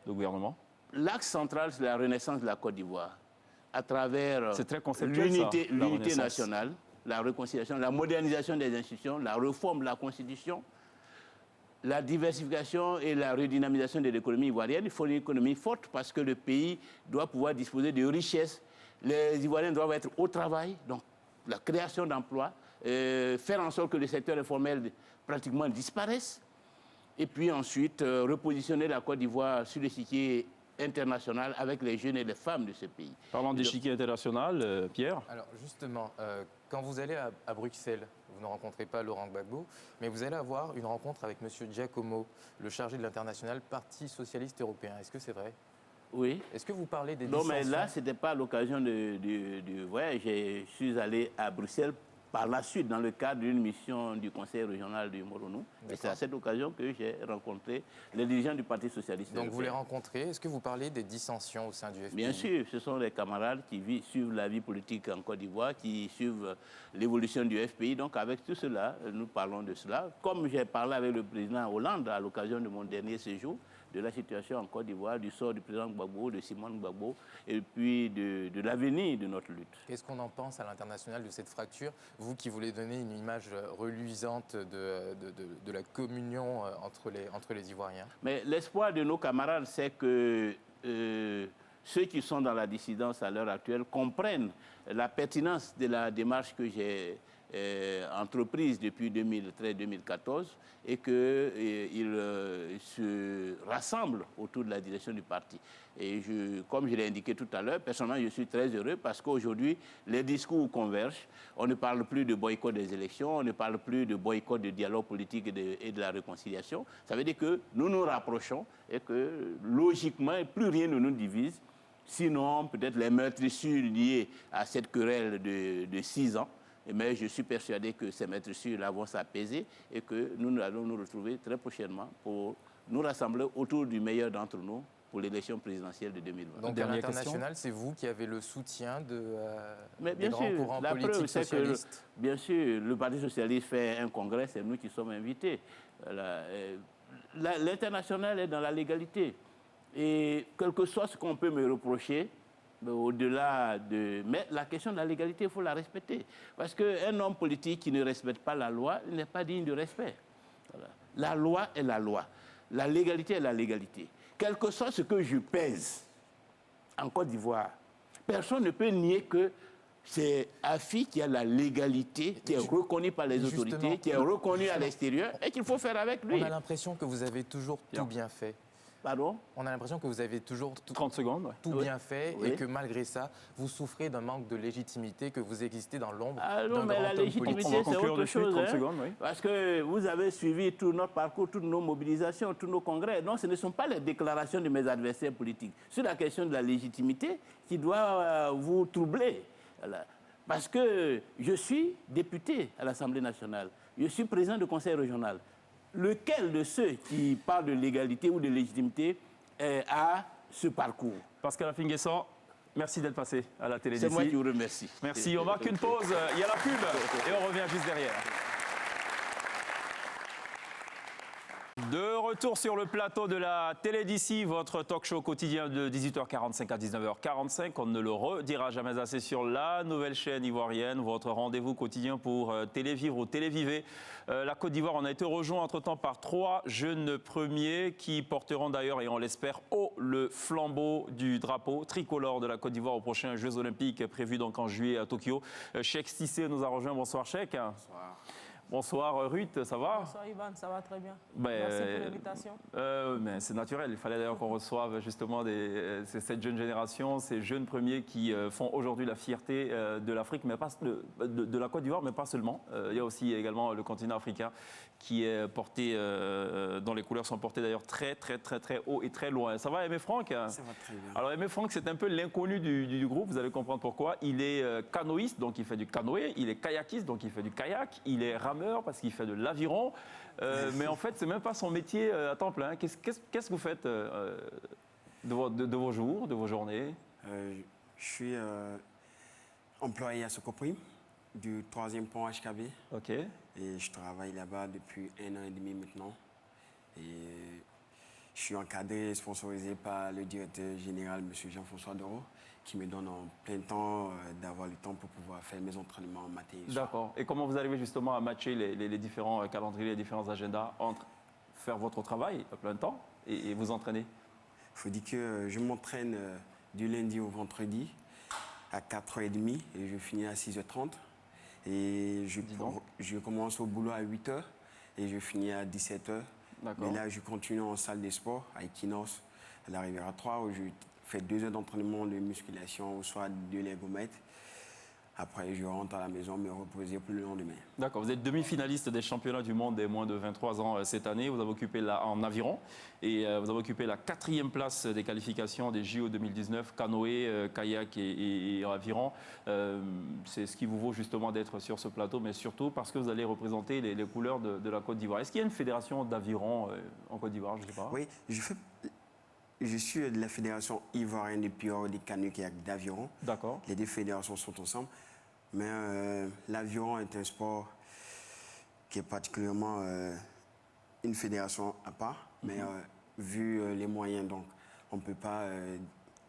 gouvernement? L'axe central, c'est la renaissance de la Côte d'Ivoire, à travers l'unité nationale, la réconciliation, la modernisation des institutions, la réforme de la Constitution, la diversification et la redynamisation de l'économie ivoirienne. Il faut une économie forte parce que le pays doit pouvoir disposer de richesses. Les Ivoiriens doivent être au travail, donc la création d'emplois, faire en sorte que le secteur informel pratiquement disparaisse, et puis ensuite repositionner la Côte d'Ivoire sur l'échiquier international avec les jeunes et les femmes de ce pays. Parlant d'échiquier international, Pierre? Alors justement, quand vous allez à Bruxelles, vous ne rencontrez pas Laurent Gbagbo, mais vous allez avoir une rencontre avec M. Giacomo, le chargé de l'international Parti socialiste européen. Est-ce que c'est vrai? Oui. Est-ce que vous parlez des dissensions? Non, mais là, ce n'était pas l'occasion de voyage. Je suis allé à Bruxelles par la suite dans le cadre d'une mission du Conseil régional du Moronou. Et c'est à cette occasion que j'ai rencontré les dirigeants du Parti socialiste. Donc vous les rencontrez. Est-ce que vous parlez des dissensions au sein du FPI? Bien sûr, ce sont les camarades qui suivent la vie politique en Côte d'Ivoire, qui suivent l'évolution du FPI. Donc avec tout cela, nous parlons de cela. Comme j'ai parlé avec le président Hollande à l'occasion de mon dernier séjour, de la situation en Côte d'Ivoire, du sort du président Gbagbo, de Simone Gbagbo, et puis de l'avenir de notre lutte. Qu'est-ce qu'on en pense à l'international de cette fracture? Vous qui voulez donner une image reluisante de la communion entre les Ivoiriens. Mais l'espoir de nos camarades, c'est que ceux qui sont dans la dissidence à l'heure actuelle comprennent la pertinence de la démarche que j'ai entreprise depuis 2013-2014 et qu'il se rassemble autour de la direction du parti. Et comme je l'ai indiqué tout à l'heure, personnellement, je suis très heureux parce qu'aujourd'hui, les discours convergent. On ne parle plus de boycott des élections, on ne parle plus de boycott de dialogue politique et de la réconciliation. Ça veut dire que nous nous rapprochons et que, logiquement, plus rien ne nous divise. Sinon, peut-être les meurtrissures liées à cette querelle de 6 ans. Mais je suis persuadé que ces meurtrissures-là vont s'apaiser et que nous allons nous retrouver très prochainement pour nous rassembler autour du meilleur d'entre nous pour l'élection présidentielle de 2020. Donc, à l'international, c'est vous qui avez le soutien Mais des grands courants politiques socialistes. Bien sûr, le Parti socialiste fait un congrès, c'est nous qui sommes invités. L'international est dans la légalité. Et quel que soit ce qu'on peut me reprocher, au-delà de... Mais la question de la légalité, il faut la respecter. Parce qu'un homme politique qui ne respecte pas la loi, il n'est pas digne de respect. Voilà. La loi est la loi. La légalité est la légalité. Quel que soit ce que je pèse en Côte d'Ivoire, personne ne peut nier que c'est AFI qui a la légalité, qui est reconnue par les autorités, qui est reconnue à l'extérieur et qu'il faut faire avec lui. On a l'impression que vous avez toujours tout bien fait. Pardon ? On a l'impression que vous avez toujours 30 secondes, tout bien fait et que malgré ça, vous souffrez d'un manque de légitimité, que vous existez dans l'ombre. Ah non, mais la légitimité, c'est autre chose. 30 secondes, oui. Parce que vous avez suivi tout notre parcours, toutes nos mobilisations, tous nos congrès. Non, ce ne sont pas les déclarations de mes adversaires politiques. C'est la question de la légitimité qui doit vous troubler. Voilà. Parce que je suis député à l'Assemblée nationale. Je suis président du conseil régional. Lequel de ceux qui parlent de légalité ou de légitimité a ce parcours? Pascal Affi-N'Guessan, merci d'être passé à la télé d'ici. C'est moi qui vous remercie. Merci. On marque une pause. Il y a la pub et on revient juste derrière. De retour sur le plateau de la télé d'ici, votre talk show quotidien de 18h45 à 19h45. On ne le redira jamais assez sur la nouvelle chaîne ivoirienne, votre rendez-vous quotidien pour télévivre ou téléviver. La Côte d'Ivoire, on a été rejoint entre-temps par 3 jeunes premiers qui porteront d'ailleurs, et on l'espère, haut le flambeau du drapeau tricolore de la Côte d'Ivoire aux prochains Jeux Olympiques prévus donc en juillet à Tokyo. Cheikh Cissé nous a rejoint. Bonsoir Cheikh. Bonsoir. Bonsoir Ruth, ça va? Bonsoir Ivan, ça va très bien. Merci pour l'invitation. Mais c'est naturel, il fallait d'ailleurs qu'on reçoive justement cette jeune génération, ces jeunes premiers qui font aujourd'hui la fierté de l'Afrique, mais pas de la Côte d'Ivoire, mais pas seulement. Il y a aussi également le continent africain qui est porté, dont les couleurs sont portées d'ailleurs très haut et très loin. Ça va Aimé Franck? Ça va très bien. Alors Aimé Franck, c'est un peu l'inconnu du groupe, vous allez comprendre pourquoi. Il est canoïste, donc il fait du canoë, il est kayakiste, donc il fait du kayak, il est rameur parce qu'il fait de l'aviron, mais en fait, c'est même pas son métier à temps plein. Qu'est-ce que vous faites de vos jours, de vos journées? Je suis employé à Socoprime, du 3e pont HKB. Ok. Et je travaille là-bas depuis 1 an et demi maintenant. Et je suis encadré et sponsorisé par le directeur général, M. Jean-François Doro, qui me donne en plein temps d'avoir le temps pour pouvoir faire mes entraînements matin et soir. D'accord. Et comment vous arrivez justement à matcher les différents calendriers, les différents agendas entre faire votre travail à plein temps et vous entraîner? Il faut dire que je m'entraîne du lundi au vendredi à 4h30 et je finis à 6h30. Et je commence au boulot à 8h et je finis à 17h. Mais là, je continue en salle de sport à Equinox, à la Riviera 3, où je fais 2 heures d'entraînement de musculation, ou soit de l'ergomètre. Après, je rentre à la maison, me reposer pour le lendemain. D'accord. Vous êtes demi-finaliste des championnats du monde des moins de 23 ans cette année. Vous avez occupé en aviron et vous avez occupé la 4e place des qualifications des JO 2019, canoë, kayak et aviron. C'est ce qui vous vaut justement d'être sur ce plateau, mais surtout parce que vous allez représenter les couleurs de la Côte d'Ivoire. Est-ce qu'il y a une fédération d'aviron en Côte d'Ivoire? Je ne sais pas. Oui, je suis de la fédération ivoirienne des pirogues, des canoës, kayak, d'aviron. D'accord. Les 2 fédérations sont ensemble. Mais l'aviron est un sport qui est particulièrement une fédération à part. Mais vu les moyens, donc, on ne peut pas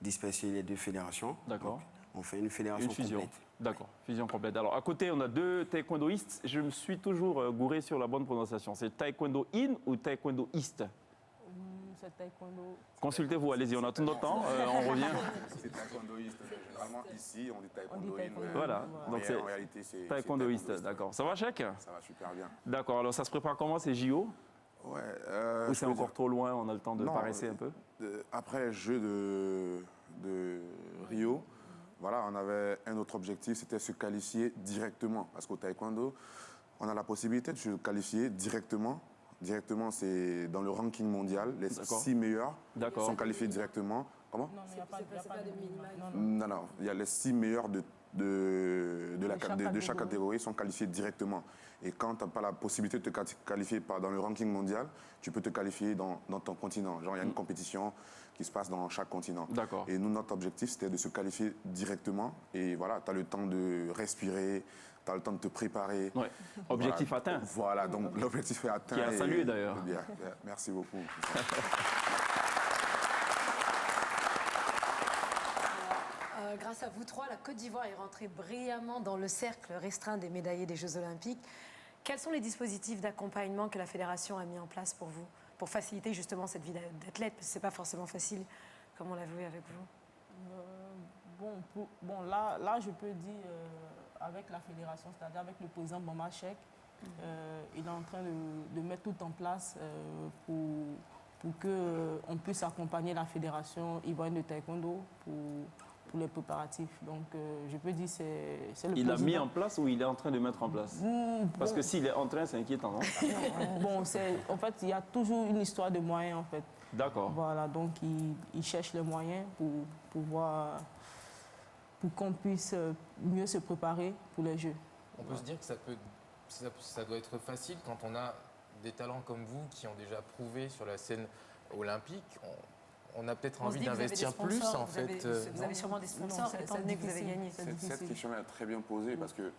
disperser les 2 fédérations. D'accord. On fait une fédération complète. D'accord, fusion complète. Alors, à côté, on a 2 taekwondoïstes. Je me suis toujours gouré sur la bonne prononciation. C'est taekwondo in ou taekwondo ist? C'est c'est taekwondo. Consultez-vous, allez-y, on a tout notre temps, on revient. C'est taekwondoïste. Généralement, ici, on dit taekwondo. Voilà, donc c'est en réalité, c'est taekwondoïste, d'accord. Ça va, Cheikh? Ça va super bien. D'accord, alors ça se prépare comment, ces JO? Ouais, Ou c'est encore trop loin, on a le temps de paresser un peu? Après les Jeux de Rio, voilà, on avait un autre objectif, c'était se qualifier directement. Parce qu'au taekwondo, on a la possibilité de se qualifier directement. Directement, c'est dans le ranking mondial. Les 6 meilleurs sont qualifiés directement. Comment? Non, il n'y a pas de minimum. Non, il y a les 6 meilleurs de chaque catégorie sont qualifiés directement. Et quand tu n'as pas la possibilité de te qualifier dans le ranking mondial, tu peux te qualifier dans ton continent. Genre, il y a une compétition qui se passe dans chaque continent. D'accord. Et nous, notre objectif, c'était de se qualifier directement. Et voilà, tu as le temps de respirer, tu as le temps de te préparer. Ouais. Objectif atteint. Voilà, donc l'objectif est atteint. Qui a salué d'ailleurs. Merci beaucoup. Grâce à vous trois, la Côte d'Ivoire est rentrée brillamment dans le cercle restreint des médaillés des Jeux Olympiques. Quels sont les dispositifs d'accompagnement que la Fédération a mis en place pour vous, pour faciliter justement cette vie d'athlète? Parce que ce n'est pas forcément facile, comme on l'a vu avec vous. Là, je peux dire, avec la Fédération, c'est-à-dire avec le président Bamba Cheikh, il est en train de mettre tout en place pour qu'on puisse accompagner la Fédération ivoirienne de taekwondo pour les préparatifs. Donc, je peux dire c'est le président. Il a mis en place ou il est en train de mettre en place? Parce que s'il est en train, c'est inquiétant, non? En fait, il y a toujours une histoire de moyens, en fait. D'accord. Voilà, donc il cherche les moyens pour qu'on puisse mieux se préparer pour les Jeux. On peut se dire que ça doit être facile quand on a des talents comme vous qui ont déjà prouvé sur la scène olympique. On a peut-être envie d'investir plus, en fait. Vous avez sûrement des sponsors, étant donné que vous avez gagné. Cette question est très bien posée parce que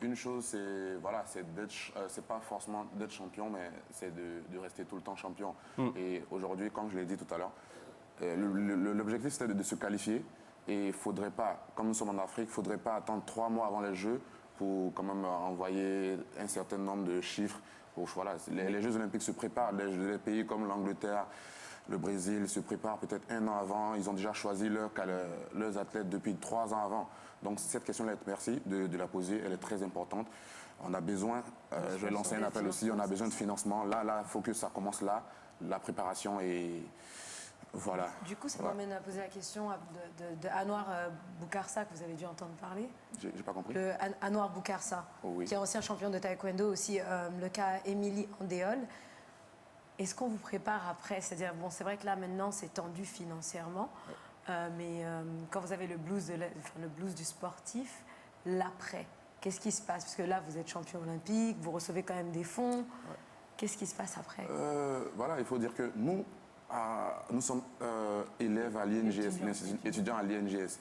une chose, c'est pas forcément d'être champion, mais c'est de rester tout le temps champion. Et aujourd'hui, comme je l'ai dit tout à l'heure, l'objectif c'était de se qualifier. Et il faudrait pas, comme nous sommes en Afrique, il faudrait pas attendre 3 mois avant les Jeux pour quand même envoyer un certain nombre de chiffres. Voilà, les Jeux Olympiques se préparent. Les pays comme l'Angleterre, le Brésil se préparent peut-être 1 an avant. Ils ont déjà choisi leurs athlètes depuis 3 ans avant. Donc cette question-là, merci de la poser, elle est très importante. On a besoin, je vais lancer un appel aussi, on a besoin de financement. Là, il faut que ça commence là, la préparation et voilà. Du coup, ça m'amène à poser la question de Anouar Boukarsa, que vous avez dû entendre parler. J'ai pas compris. Anouar Boukarsa, qui est ancien champion de taekwondo, aussi le cas Émilie Andéol. Est-ce qu'on vous prépare après? C'est-à-dire, bon, c'est vrai que là, maintenant, c'est tendu financièrement, mais quand vous avez le blues du sportif, l'après, qu'est-ce qui se passe? Parce que là, vous êtes champion olympique, vous recevez quand même des fonds. Qu'est-ce qui se passe après? Voilà, il faut dire que nous sommes élèves à l'INGS, étudiants à l'INGS,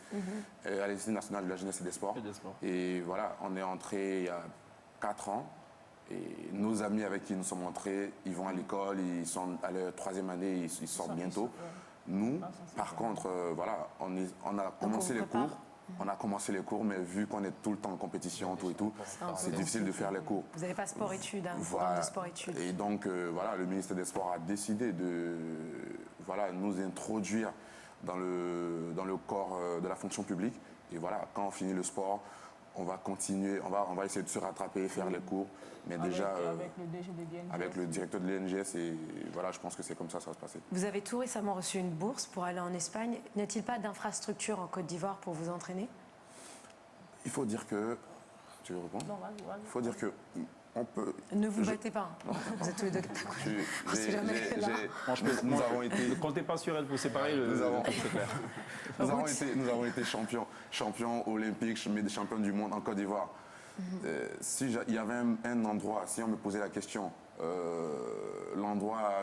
à l'Institut national de la jeunesse et des sports. Et voilà, on est entré il y a 4 ans. Et nos amis avec qui nous sommes entrés, ils vont à l'école, ils sont à leur 3e année, ils sortent bientôt. Nous, par contre, voilà, on a commencé les cours. On a commencé les cours, mais vu qu'on est tout le temps en compétition, tout et tout, c'est difficile de faire les cours. Vous n'avez pas sport-études, voilà. De sport-études. Et donc, voilà, le ministère des Sports a décidé de nous introduire dans le corps de la fonction publique. Et voilà, quand on finit le sport, on va continuer, on va essayer de se rattraper et faire les cours. Mais avec le directeur de l'INGS, et voilà, je pense que c'est comme ça va se passer. Vous avez tout récemment reçu une bourse pour aller en Espagne. N'y a-t-il pas d'infrastructure en Côte d'Ivoire pour vous entraîner? Il faut dire que... Tu veux répondre? Non, vas-y. Il faut dire que... On peut... Ne vous battez pas. Vous êtes tous les deux. Nous avons été... Ne comptez pas sur elle pour séparer c'est clair. Nous avons été champions olympiques, champions du monde en Côte d'Ivoire. Si il y avait un endroit, si on me posait la question, l'endroit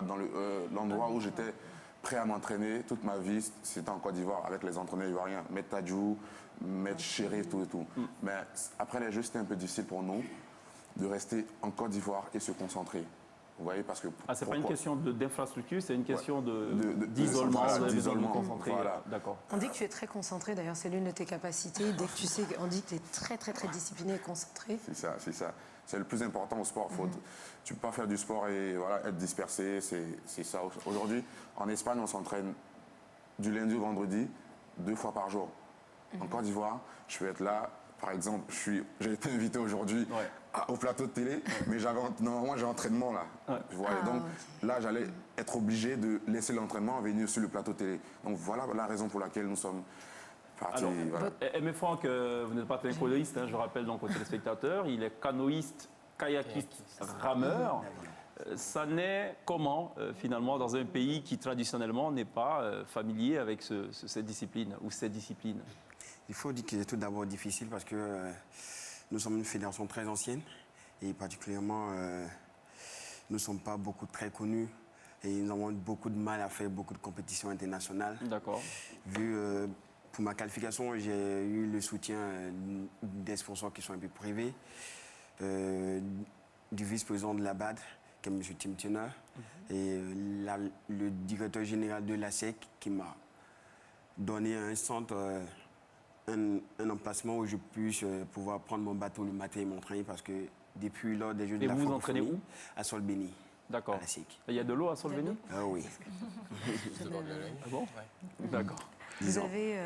où j'étais prêt à m'entraîner toute ma vie, c'était en Côte d'Ivoire avec les entraîneurs ivoiriens, Maître Tadjou, Maître Chérif, tout et tout. Mais après les Jeux, c'était un peu difficile pour nous de rester en Côte d'Ivoire et se concentrer. Vous voyez, parce que... c'est pas une question d'infrastructure, c'est une question d'isolement. vous avez besoin de vous concentrer. Voilà. D'accord. On dit que tu es très concentré, d'ailleurs, c'est l'une de tes capacités. Dès que tu sais, on dit que tu es très, très, très discipliné et concentré. C'est ça, c'est ça. C'est le plus important au sport. Tu ne peux pas faire du sport et voilà, être dispersé, c'est ça. Aujourd'hui, en Espagne, on s'entraîne du lundi au vendredi, 2 fois par jour. En Côte d'Ivoire, je vais être là. Par exemple, j'ai été invité aujourd'hui au plateau de télé, mais normalement j'ai entraînement là. Vous voyez, donc là, j'allais être obligé de laisser l'entraînement et venir sur le plateau de télé. Donc voilà la raison pour laquelle nous sommes partis. Alors, voilà. Aimé Franck, vous n'êtes pas télécanoïste, je rappelle donc aux téléspectateurs, il est canoïste, kayakiste, rameur. Ça naît comment, finalement, dans un pays qui, traditionnellement, n'est pas familier avec cette discipline ou cette discipline? Il faut dire que c'est tout d'abord difficile parce que nous sommes une fédération très ancienne et particulièrement, nous ne sommes pas beaucoup très connus et nous avons beaucoup de mal à faire beaucoup de compétitions internationales. D'accord. Pour ma qualification, j'ai eu le soutien des sponsors qui sont un peu privés, du vice-président de la BAD, qui est M. Tim Turner, et le directeur général de l'ASEC qui m'a donné un centre, un emplacement où je puisse pouvoir prendre mon bateau le matin et m'entraîner parce que depuis lors des Jeux de la vous entraînez où? À Solbeni. D'accord. À la SEC. Il y a de l'eau à Solbeni? Ah oui. Ah bon? D'accord. Vous avez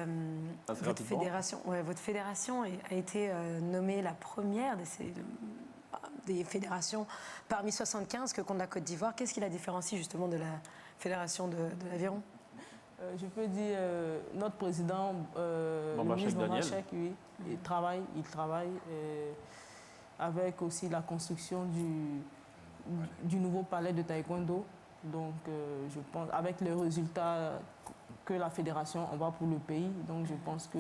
rapidement. votre fédération a été nommée la première des fédérations parmi 75 que compte la Côte d'Ivoire. Qu'est-ce qui la différencie justement de la fédération de l'aviron? Je peux dire, notre président, le ministre Mamachek, oui, il travaille avec aussi la construction du nouveau palais de taekwondo. Donc, je pense, avec les résultats que la fédération envoie pour le pays, donc je pense que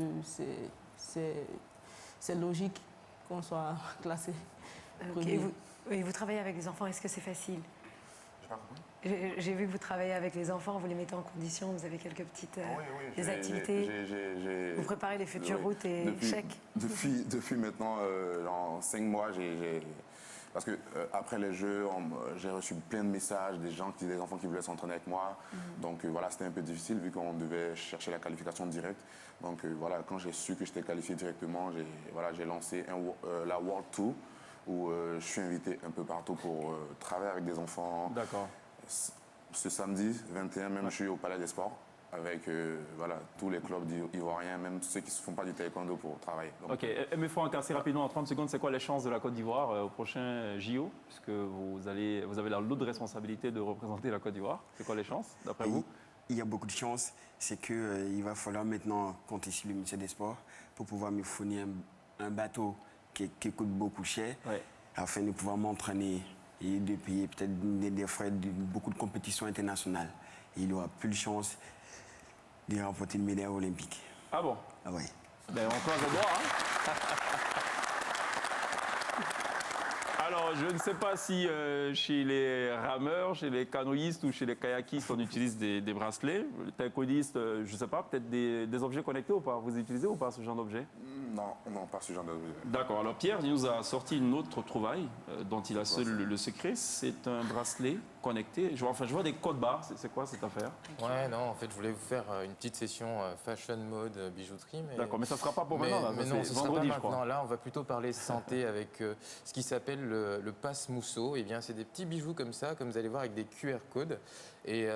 c'est logique qu'on soit classé. Okay. Vous travaillez avec les enfants, est-ce que c'est facile? J'ai vu que vous travaillez avec les enfants, vous les mettez en condition, vous avez quelques petites des activités. Vous préparez les futures routes et chèques. Depuis maintenant 5 mois, parce que après les Jeux, j'ai reçu plein de messages des enfants qui voulaient s'entraîner avec moi. Donc voilà, c'était un peu difficile vu qu'on devait chercher la qualification directe. Donc voilà, quand j'ai su que j'étais qualifié directement, j'ai lancé la World Tour où je suis invité un peu partout pour travailler avec des enfants. D'accord. Ce samedi 21, même je suis au Palais des Sports avec tous les clubs ivoiriens, même ceux qui ne font pas du taekwondo pour travailler. Donc, ok, mais Franck, assez rapidement, en 30 secondes, c'est quoi les chances de la Côte d'Ivoire au prochain JO? Puisque vous avez la lourde responsabilité de représenter la Côte d'Ivoire. C'est quoi les chances, d'après vous? Il y a beaucoup de chances. C'est qu'il va falloir maintenant compter sur le ministère des Sports pour pouvoir me fournir un bateau qui coûte beaucoup cher, afin de pouvoir m'entraîner et de payer peut-être des frais de beaucoup de compétitions internationales. Et il aura plus de chances de remporter une médaille olympique. Ah bon? Ah oui. Ben, on croise les doigts, hein. Alors, je ne sais pas si chez les rameurs, chez les canoïstes ou chez les kayakistes, on utilise des bracelets. Les taekwondistes, je ne sais pas, peut-être des objets connectés ou pas? Vous utilisez ou pas ce genre d'objet? Non, pas ce genre d'objet. D'accord. Alors, Pierre, il nous a sorti une autre trouvaille dont il a seul le secret. C'est un bracelet connecté. Je vois des codes barres. C'est quoi cette affaire? Ouais, non, en fait, je voulais vous faire une petite session fashion, mode, bijouterie. D'accord, mais ça ne sera pas pour maintenant. Là, mais non, ce sera pas vendredi, je crois. maintenant. Là, on va plutôt parler santé avec ce qui s'appelle le passe mousseau. Eh bien, c'est des petits bijoux comme ça, comme vous allez voir, avec des QR codes. Et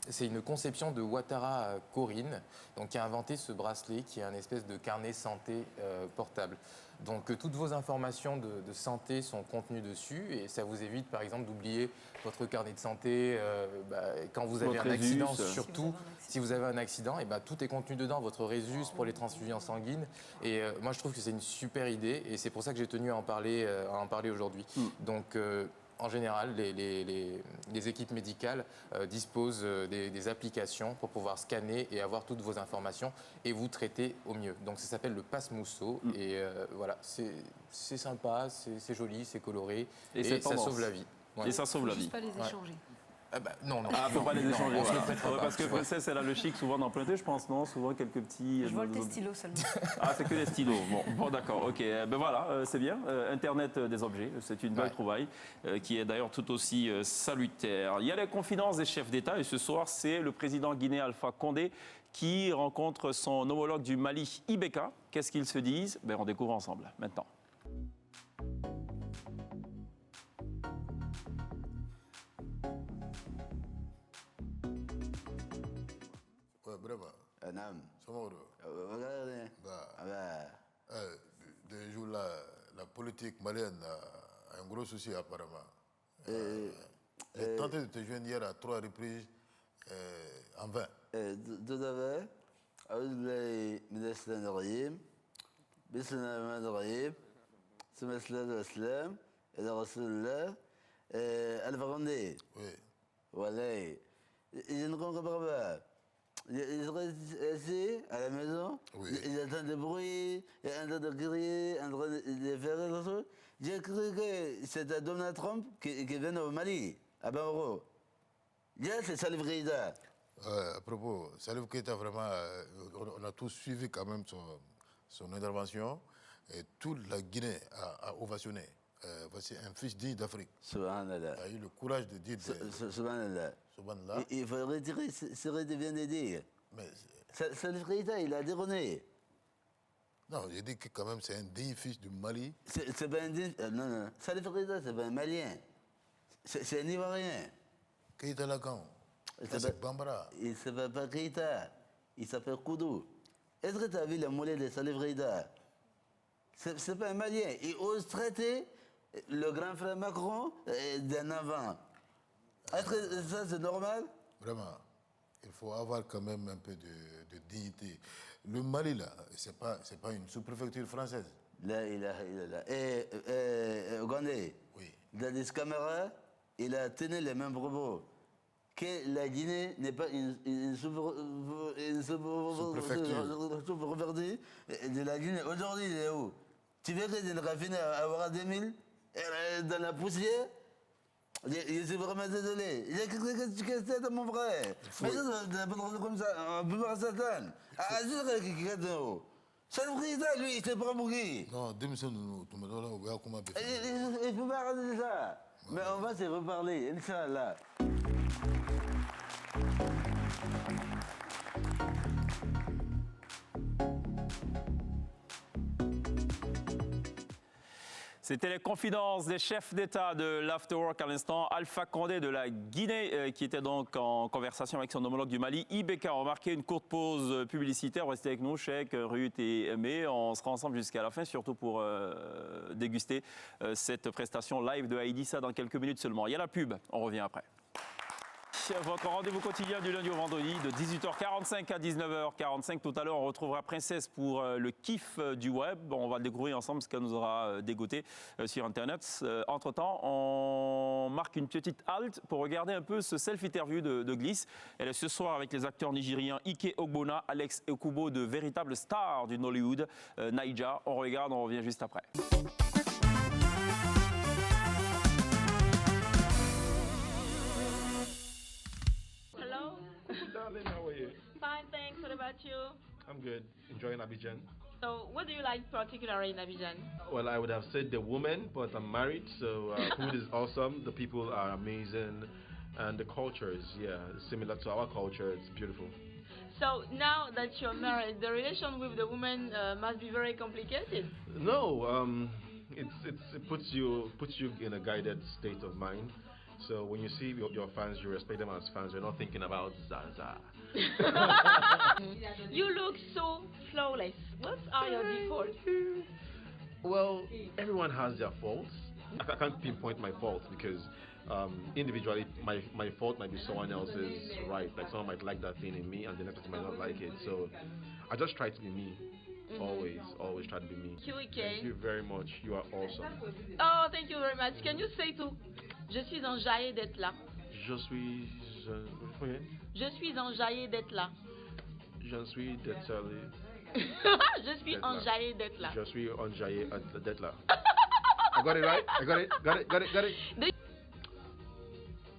c'est une conception de Ouattara Corinne, donc, qui a inventé ce bracelet qui est un espèce de carnet santé portable. Donc toutes vos informations de santé sont contenues dessus et ça vous évite par exemple d'oublier votre carnet de santé quand vous avez un accident, surtout si vous avez un accident, et tout est contenu dedans, votre résus pour les transfusions sanguines. Et moi je trouve que c'est une super idée et c'est pour ça que j'ai tenu à en parler aujourd'hui. Donc en général, les équipes médicales disposent des applications pour pouvoir scanner et avoir toutes vos informations et vous traiter au mieux. Donc ça s'appelle le passe mousseau et voilà, c'est sympa, c'est joli, c'est coloré et ça sauve la vie. Et ça sauve la vie. Pas les échanger. Non, non. Ah, faut pas les Non, échanger. on se le Voilà. prêtera Ouais, pas, parce que tu vois. Princesse, elle a le chic souvent d'emprunter, je pense, non? Souvent quelques petits. Je vole tes stylos seulement. Ah, c'est que les stylos. Bon, d'accord, ok. Ben voilà, c'est bien. Internet des objets, c'est une belle Ouais. trouvaille qui est d'ailleurs tout aussi salutaire. Il y a les confidences des chefs d'État et ce soir, c'est le président guinéen Alpha Condé qui rencontre son homologue du Mali, Ibeka. Qu'est-ce qu'ils se disent? Ben, on découvre ensemble maintenant. Ouais, bravo. نعم Ça va, وغيره bah, des jours là, la politique malienne a un gros souci apparemment. J'ai tenté de te joindre hier à 3 reprises en vain. دابا أعوذ بالله من الشيطان الرجيم بسم الله الرحمن الرحيم ثم الصلاة والسلام على رسول الله ألف غندي Oui. voilà je ne comprends pas. Je reste assis à la maison, Oui. j'entends des bruits, en train de crier, en train de faire quelque chose. J'ai cru que c'était Donald Trump qui venait au Mali, à Bamako. Là, c'est Salif Keïta. À propos, Salif Keïta, vraiment, on a tous suivi quand même son intervention et toute la Guinée a ovationné. Voici un fils digne d'Afrique. Subhanallah. Il a eu le courage de dire Subhanallah. Subhanallah. Il faut retirer ce qu'il vient de dire. Mais Salif Keïta, il a déronné. non, j'ai dit que quand même c'est un digne fils du Mali. C'est pas un... non, non. Salif Keïta, c'est pas un Malien. C'est un Ivoirien. Keïta Lacan. Ça, c'est Bambara. Il ne s'appelle pas Keïta. Il s'appelle Koudou. Est-ce que tu as vu le mollet de Salif Keïta? C'est pas un Malien. Il ose traiter le grand frère Macron d'un avant. Est-ce que ça, c'est normal? Vraiment, il faut avoir quand même un peu de dignité. Le Mali, là, c'est pas une sous-préfecture française. La ilaha illallah. Et Ougandais, Oui. Dadis Camara, il a tenu les mêmes propos. Que la Guinée n'est pas une sous-préfecture de la Guinée. Aujourd'hui, il est où? Tu veux que je raffine à avoir 2000 dans la poussière? Je suis vraiment désolé. J'ai cru que tu cassais de mon frère. Mais ça, c'est pas comme ça. On peut voir Satan. Ah, je sais qu'il est en haut. C'est le président, lui, il s'est pas mouillé. Non, démissionne-nous. Tu me donnes au gars comment bien. Il faut pas arrêter ça. Mais on va se reparler, Inch'Allah. C'était les confidences des chefs d'État de l'Afterwork à l'instant. Alpha Condé de la Guinée, qui était donc en conversation avec son homologue du Mali, Ibeka. On va marquer une courte pause publicitaire. Restez avec nous, Cheikh, Ruth et Aimé. On sera ensemble jusqu'à la fin, surtout pour déguster cette prestation live de Aïdissa dans quelques minutes seulement. Il y a la pub, on revient après. Votre rendez-vous quotidien du lundi au vendredi de 18h45 à 19h45. Tout à l'heure, on retrouvera Princesse pour le kiff du web. On va le découvrir ensemble ce qu'elle nous aura dégoté sur Internet. Entre-temps, on marque une petite halte pour regarder un peu ce self-interview de Gliss. Elle est ce soir avec les acteurs nigériens Ike Ogbonna, Alex Ekubo, de véritables stars du Nollywood, Naija. On regarde, on revient juste après. Hello. Darling, how are you? Fine, thanks. What about you? I'm good. Enjoying Abidjan. So, what do you like particularly in Abidjan? Well, I would have said the woman, but I'm married, so food is awesome. The people are amazing, and the culture is, similar to our culture. It's beautiful. So, now that you're married, the relation with the woman must be very complicated. No, it puts you in a guided state of mind. So when you see your fans, you respect them as fans. You're not thinking about Zaza. You look so flawless. What are your defaults? Well, everyone has their faults. I can't pinpoint my faults because individually, my fault might be someone else's right. Like someone might like that thing in me, and the next person might not like it. So I just try to be me. Always try to be me. Thank you very much. You are awesome. Oh, thank you very much. Can you say to Je suis enjaillée d'être là. Je suis enjaillée d'être là. Je suis désolé. Je suis enjaillée d'être là. Je suis enjaillée d'être là. I got it right? I got it.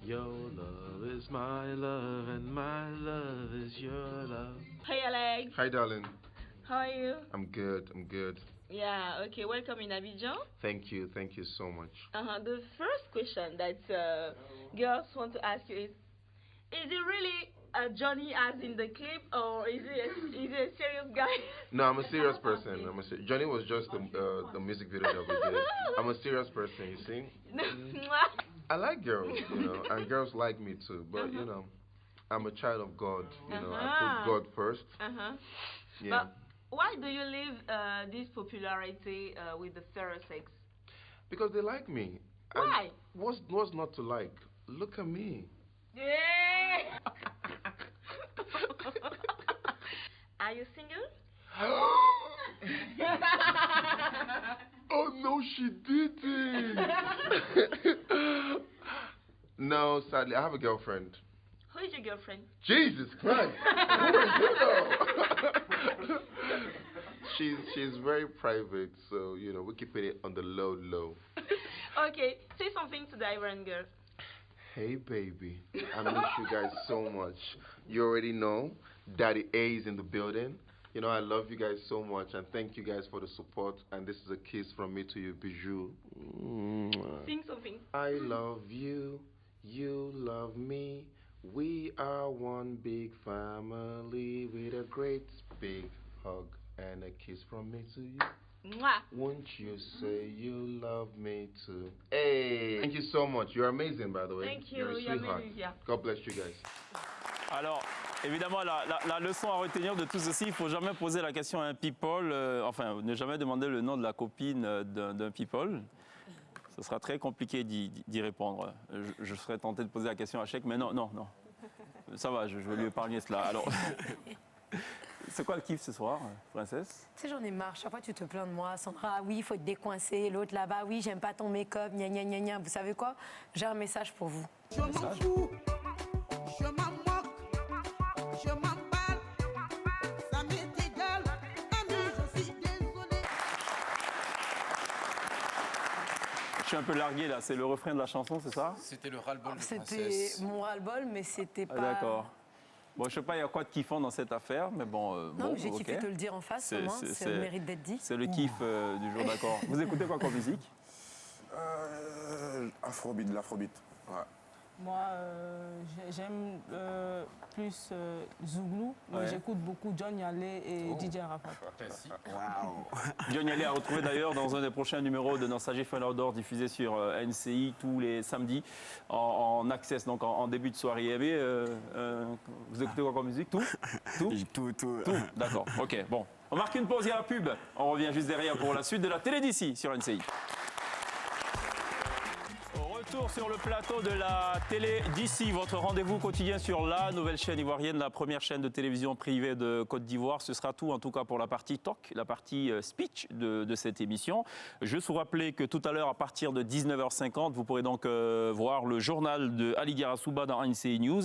Your love is my love, and my love is your love. Hey Alex, Hi, darling. how are you? I'm good. I'm good. Yeah, okay, welcome in Abidjan. Thank you. Thank you so much. The first question that girls want to ask you is it really Johnny as in the clip, or is he a serious guy? No, I'm a serious person. Johnny was just the music video that we did. I'm a serious person, you see. I like girls, and girls like me too. But I'm a child of God. I put God first. Yeah. But why do you leave this popularity with the fairer sex? Because they like me. Why? And what's not to like? Look at me. Yeah. Are you single? Oh no, she didn't. No, sadly, I have a girlfriend. Who is your girlfriend? Jesus Christ! Who are you now? She's very private, so we're keeping it on the low. Okay, say something to the Ivorian girl. Hey baby, I miss you guys so much. You already know, Daddy A is in the building. I love you guys so much, and thank you guys for the support. And this is a kiss from me to you, Bijou. Sing something. I love you, you love me. We are one big family with a great big hug and a kiss from me to you. Mwah. Won't you say you love me too? Hey! Thank you so much. You're amazing, by the way. Thank you. You're a sweetheart. Amazing, yeah. God bless you guys. Alors, évidemment, la leçon à retenir de tout ceci, il ne faut jamais poser la question à un people, enfin, ne jamais demander le nom de la copine d'un people. Ce sera très compliqué d'y répondre. Je serais tenté de poser la question à Cheikh, mais non. Ça va, je vais lui épargner cela. Alors, c'est quoi le kiff ce soir, princesse? Tu sais, j'en ai marre. Chaque fois, tu te plains de moi. Sandra, oui, il faut te décoincer. L'autre là-bas, oui, j'aime pas ton make-up. Gna gna gna gna. Vous savez quoi? J'ai un message pour vous. Je m'en fous, je m'en moque, je m'emballe. Ça m'est égal. Ami, je suis désolé. Je suis un peu largué là, c'est le refrain de la chanson, c'est ça? C'était le ras-le-bol de C'était Princesse. mon ras-le-bol, mais c'était pas. Ah, d'accord. Bon, je sais pas, il y a quoi de kiffant dans cette affaire, mais bon. Non, mais j'ai ok. kiffé te le dire en face, au moins, ça mérite d'être dit. C'est le kiff du jour, d'accord. Vous écoutez quoi comme musique? Afrobeat, de l'afrobeat. Ouais. Moi, j'aime plus Zouglou, mais Ouais. j'écoute beaucoup John Yalé et DJ Arafat. John Yalé a retrouvé d'ailleurs dans un des prochains numéros de Nostalgie Fun Outdoor diffusé sur NCI tous les samedis en access, donc en début de soirée. Vous écoutez quoi comme musique? Tout? Tout, d'accord. Ok, bon. On marque une pause, il y a la pub. On revient juste derrière pour la suite de la télé d'ici sur NCI. Retour sur le plateau de la télé d'ici, votre rendez-vous quotidien sur la nouvelle chaîne ivoirienne, la première chaîne de télévision privée de Côte d'Ivoire. Ce sera tout, en tout cas pour la partie talk, la partie speech de cette émission. Juste vous rappeler que tout à l'heure, à partir de 19h50, vous pourrez donc voir le journal de Ali Garasouba dans NCI News.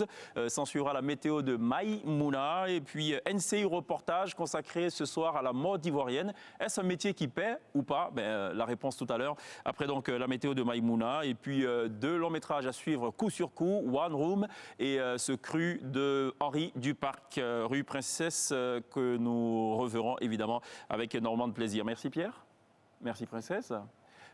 S'en suivra la météo de Maïmouna et puis NCI reportage consacré ce soir à la mode ivoirienne. Est-ce un métier qui paie ou pas? La réponse tout à l'heure. Après donc la météo de Maïmouna et puis deux longs métrages à suivre coup sur coup, One Room et ce cru de Henri Duparc, rue Princesse, que nous reverrons évidemment avec énormément de plaisir. Merci Pierre, merci Princesse.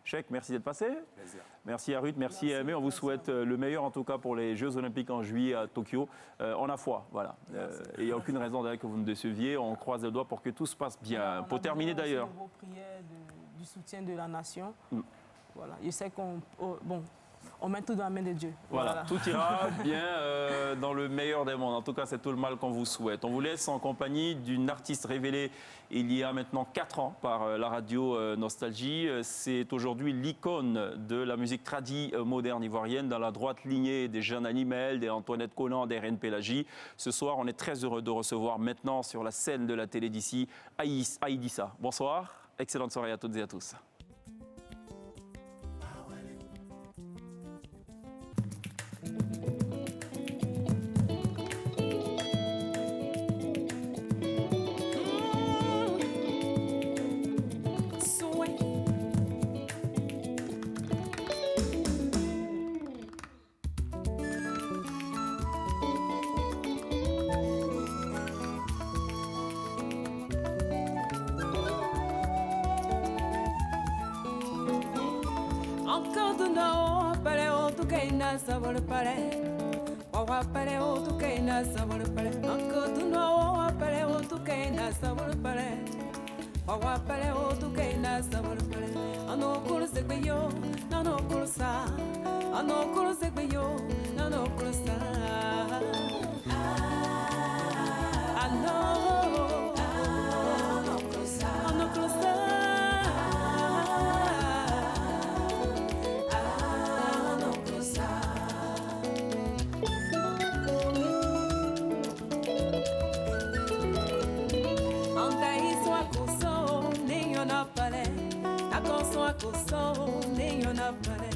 Cheikh, merci d'être passé. Plaisir. Merci à Ruth, merci à Aimé. On vous souhaite le meilleur en tout cas pour les Jeux Olympiques en juillet à Tokyo. On a foi, voilà. Et il n'y a aucune raison d'ailleurs que vous nous déceviez. On croise les doigts pour que tout se passe bien. Pour terminer d'ailleurs. Vos prières du soutien de la nation. Voilà. Je sais on met tout dans la main de Dieu. Voilà, tout ira bien dans le meilleur des mondes. En tout cas, c'est tout le mal qu'on vous souhaite. On vous laisse en compagnie d'une artiste révélée il y a maintenant 4 ans par la radio Nostalgie. C'est aujourd'hui l'icône de la musique tradie moderne ivoirienne dans la droite lignée des Jeanne Animel, des Antoinette Conan, des Reine Pélagie. Ce soir, on est très heureux de recevoir maintenant sur la scène de la télé d'ici Aïdissa. Bonsoir, excellente soirée à toutes et à tous. Encore no pare o tu que na sabor pare. Wawa pare o tu que na sabor pare. Encore no pare o tu que na sabor pare. Wawa pare o tu que na sabor pare. Ano kurse be yo, no kursa. Ano kurse be yo, no kursa. Ano kursa. Ano kursa. Nenhum na paré,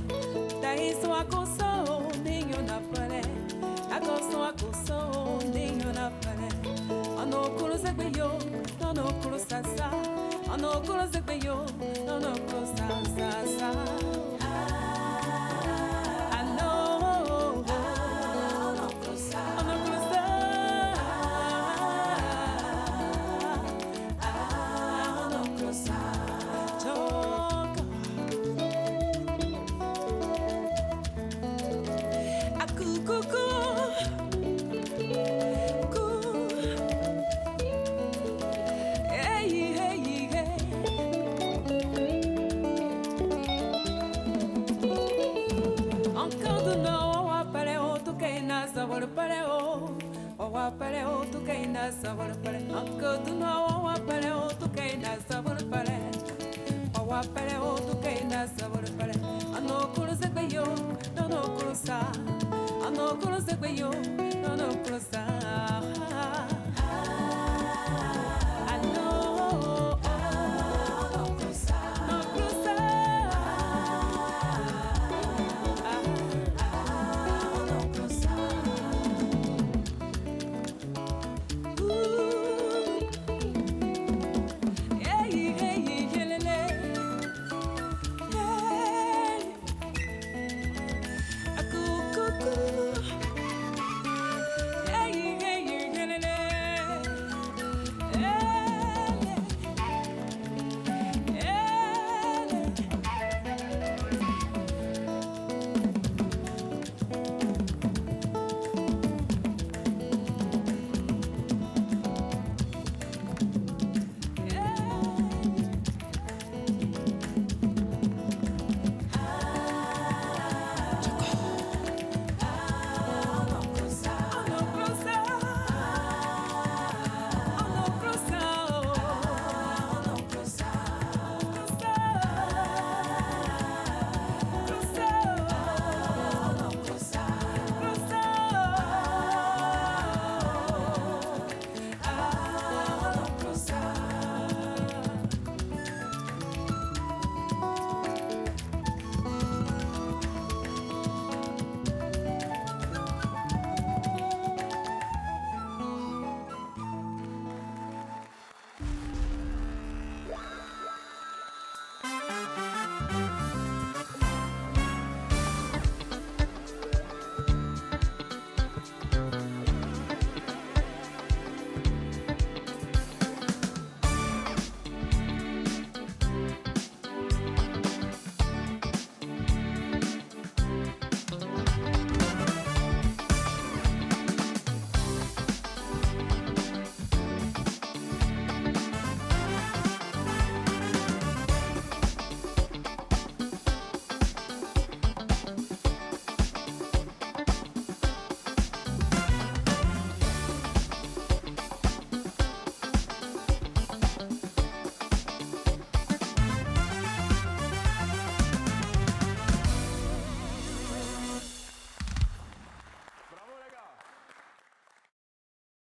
daí sua coção, nenhum na paré, agora sua coção, nenhum na paré. Ano cruza beyo, ano cruza sa, ano cruza beyo, ano cruza sa. Ano cruza, ano cruza, ano cruza. Pareo tu que na sabor pare, anco tu no pareo tu que na sabor pare, owa pareo tu que na sabor pare, ano cruza beyo, no cruza, ano cruza beyo, no cruza.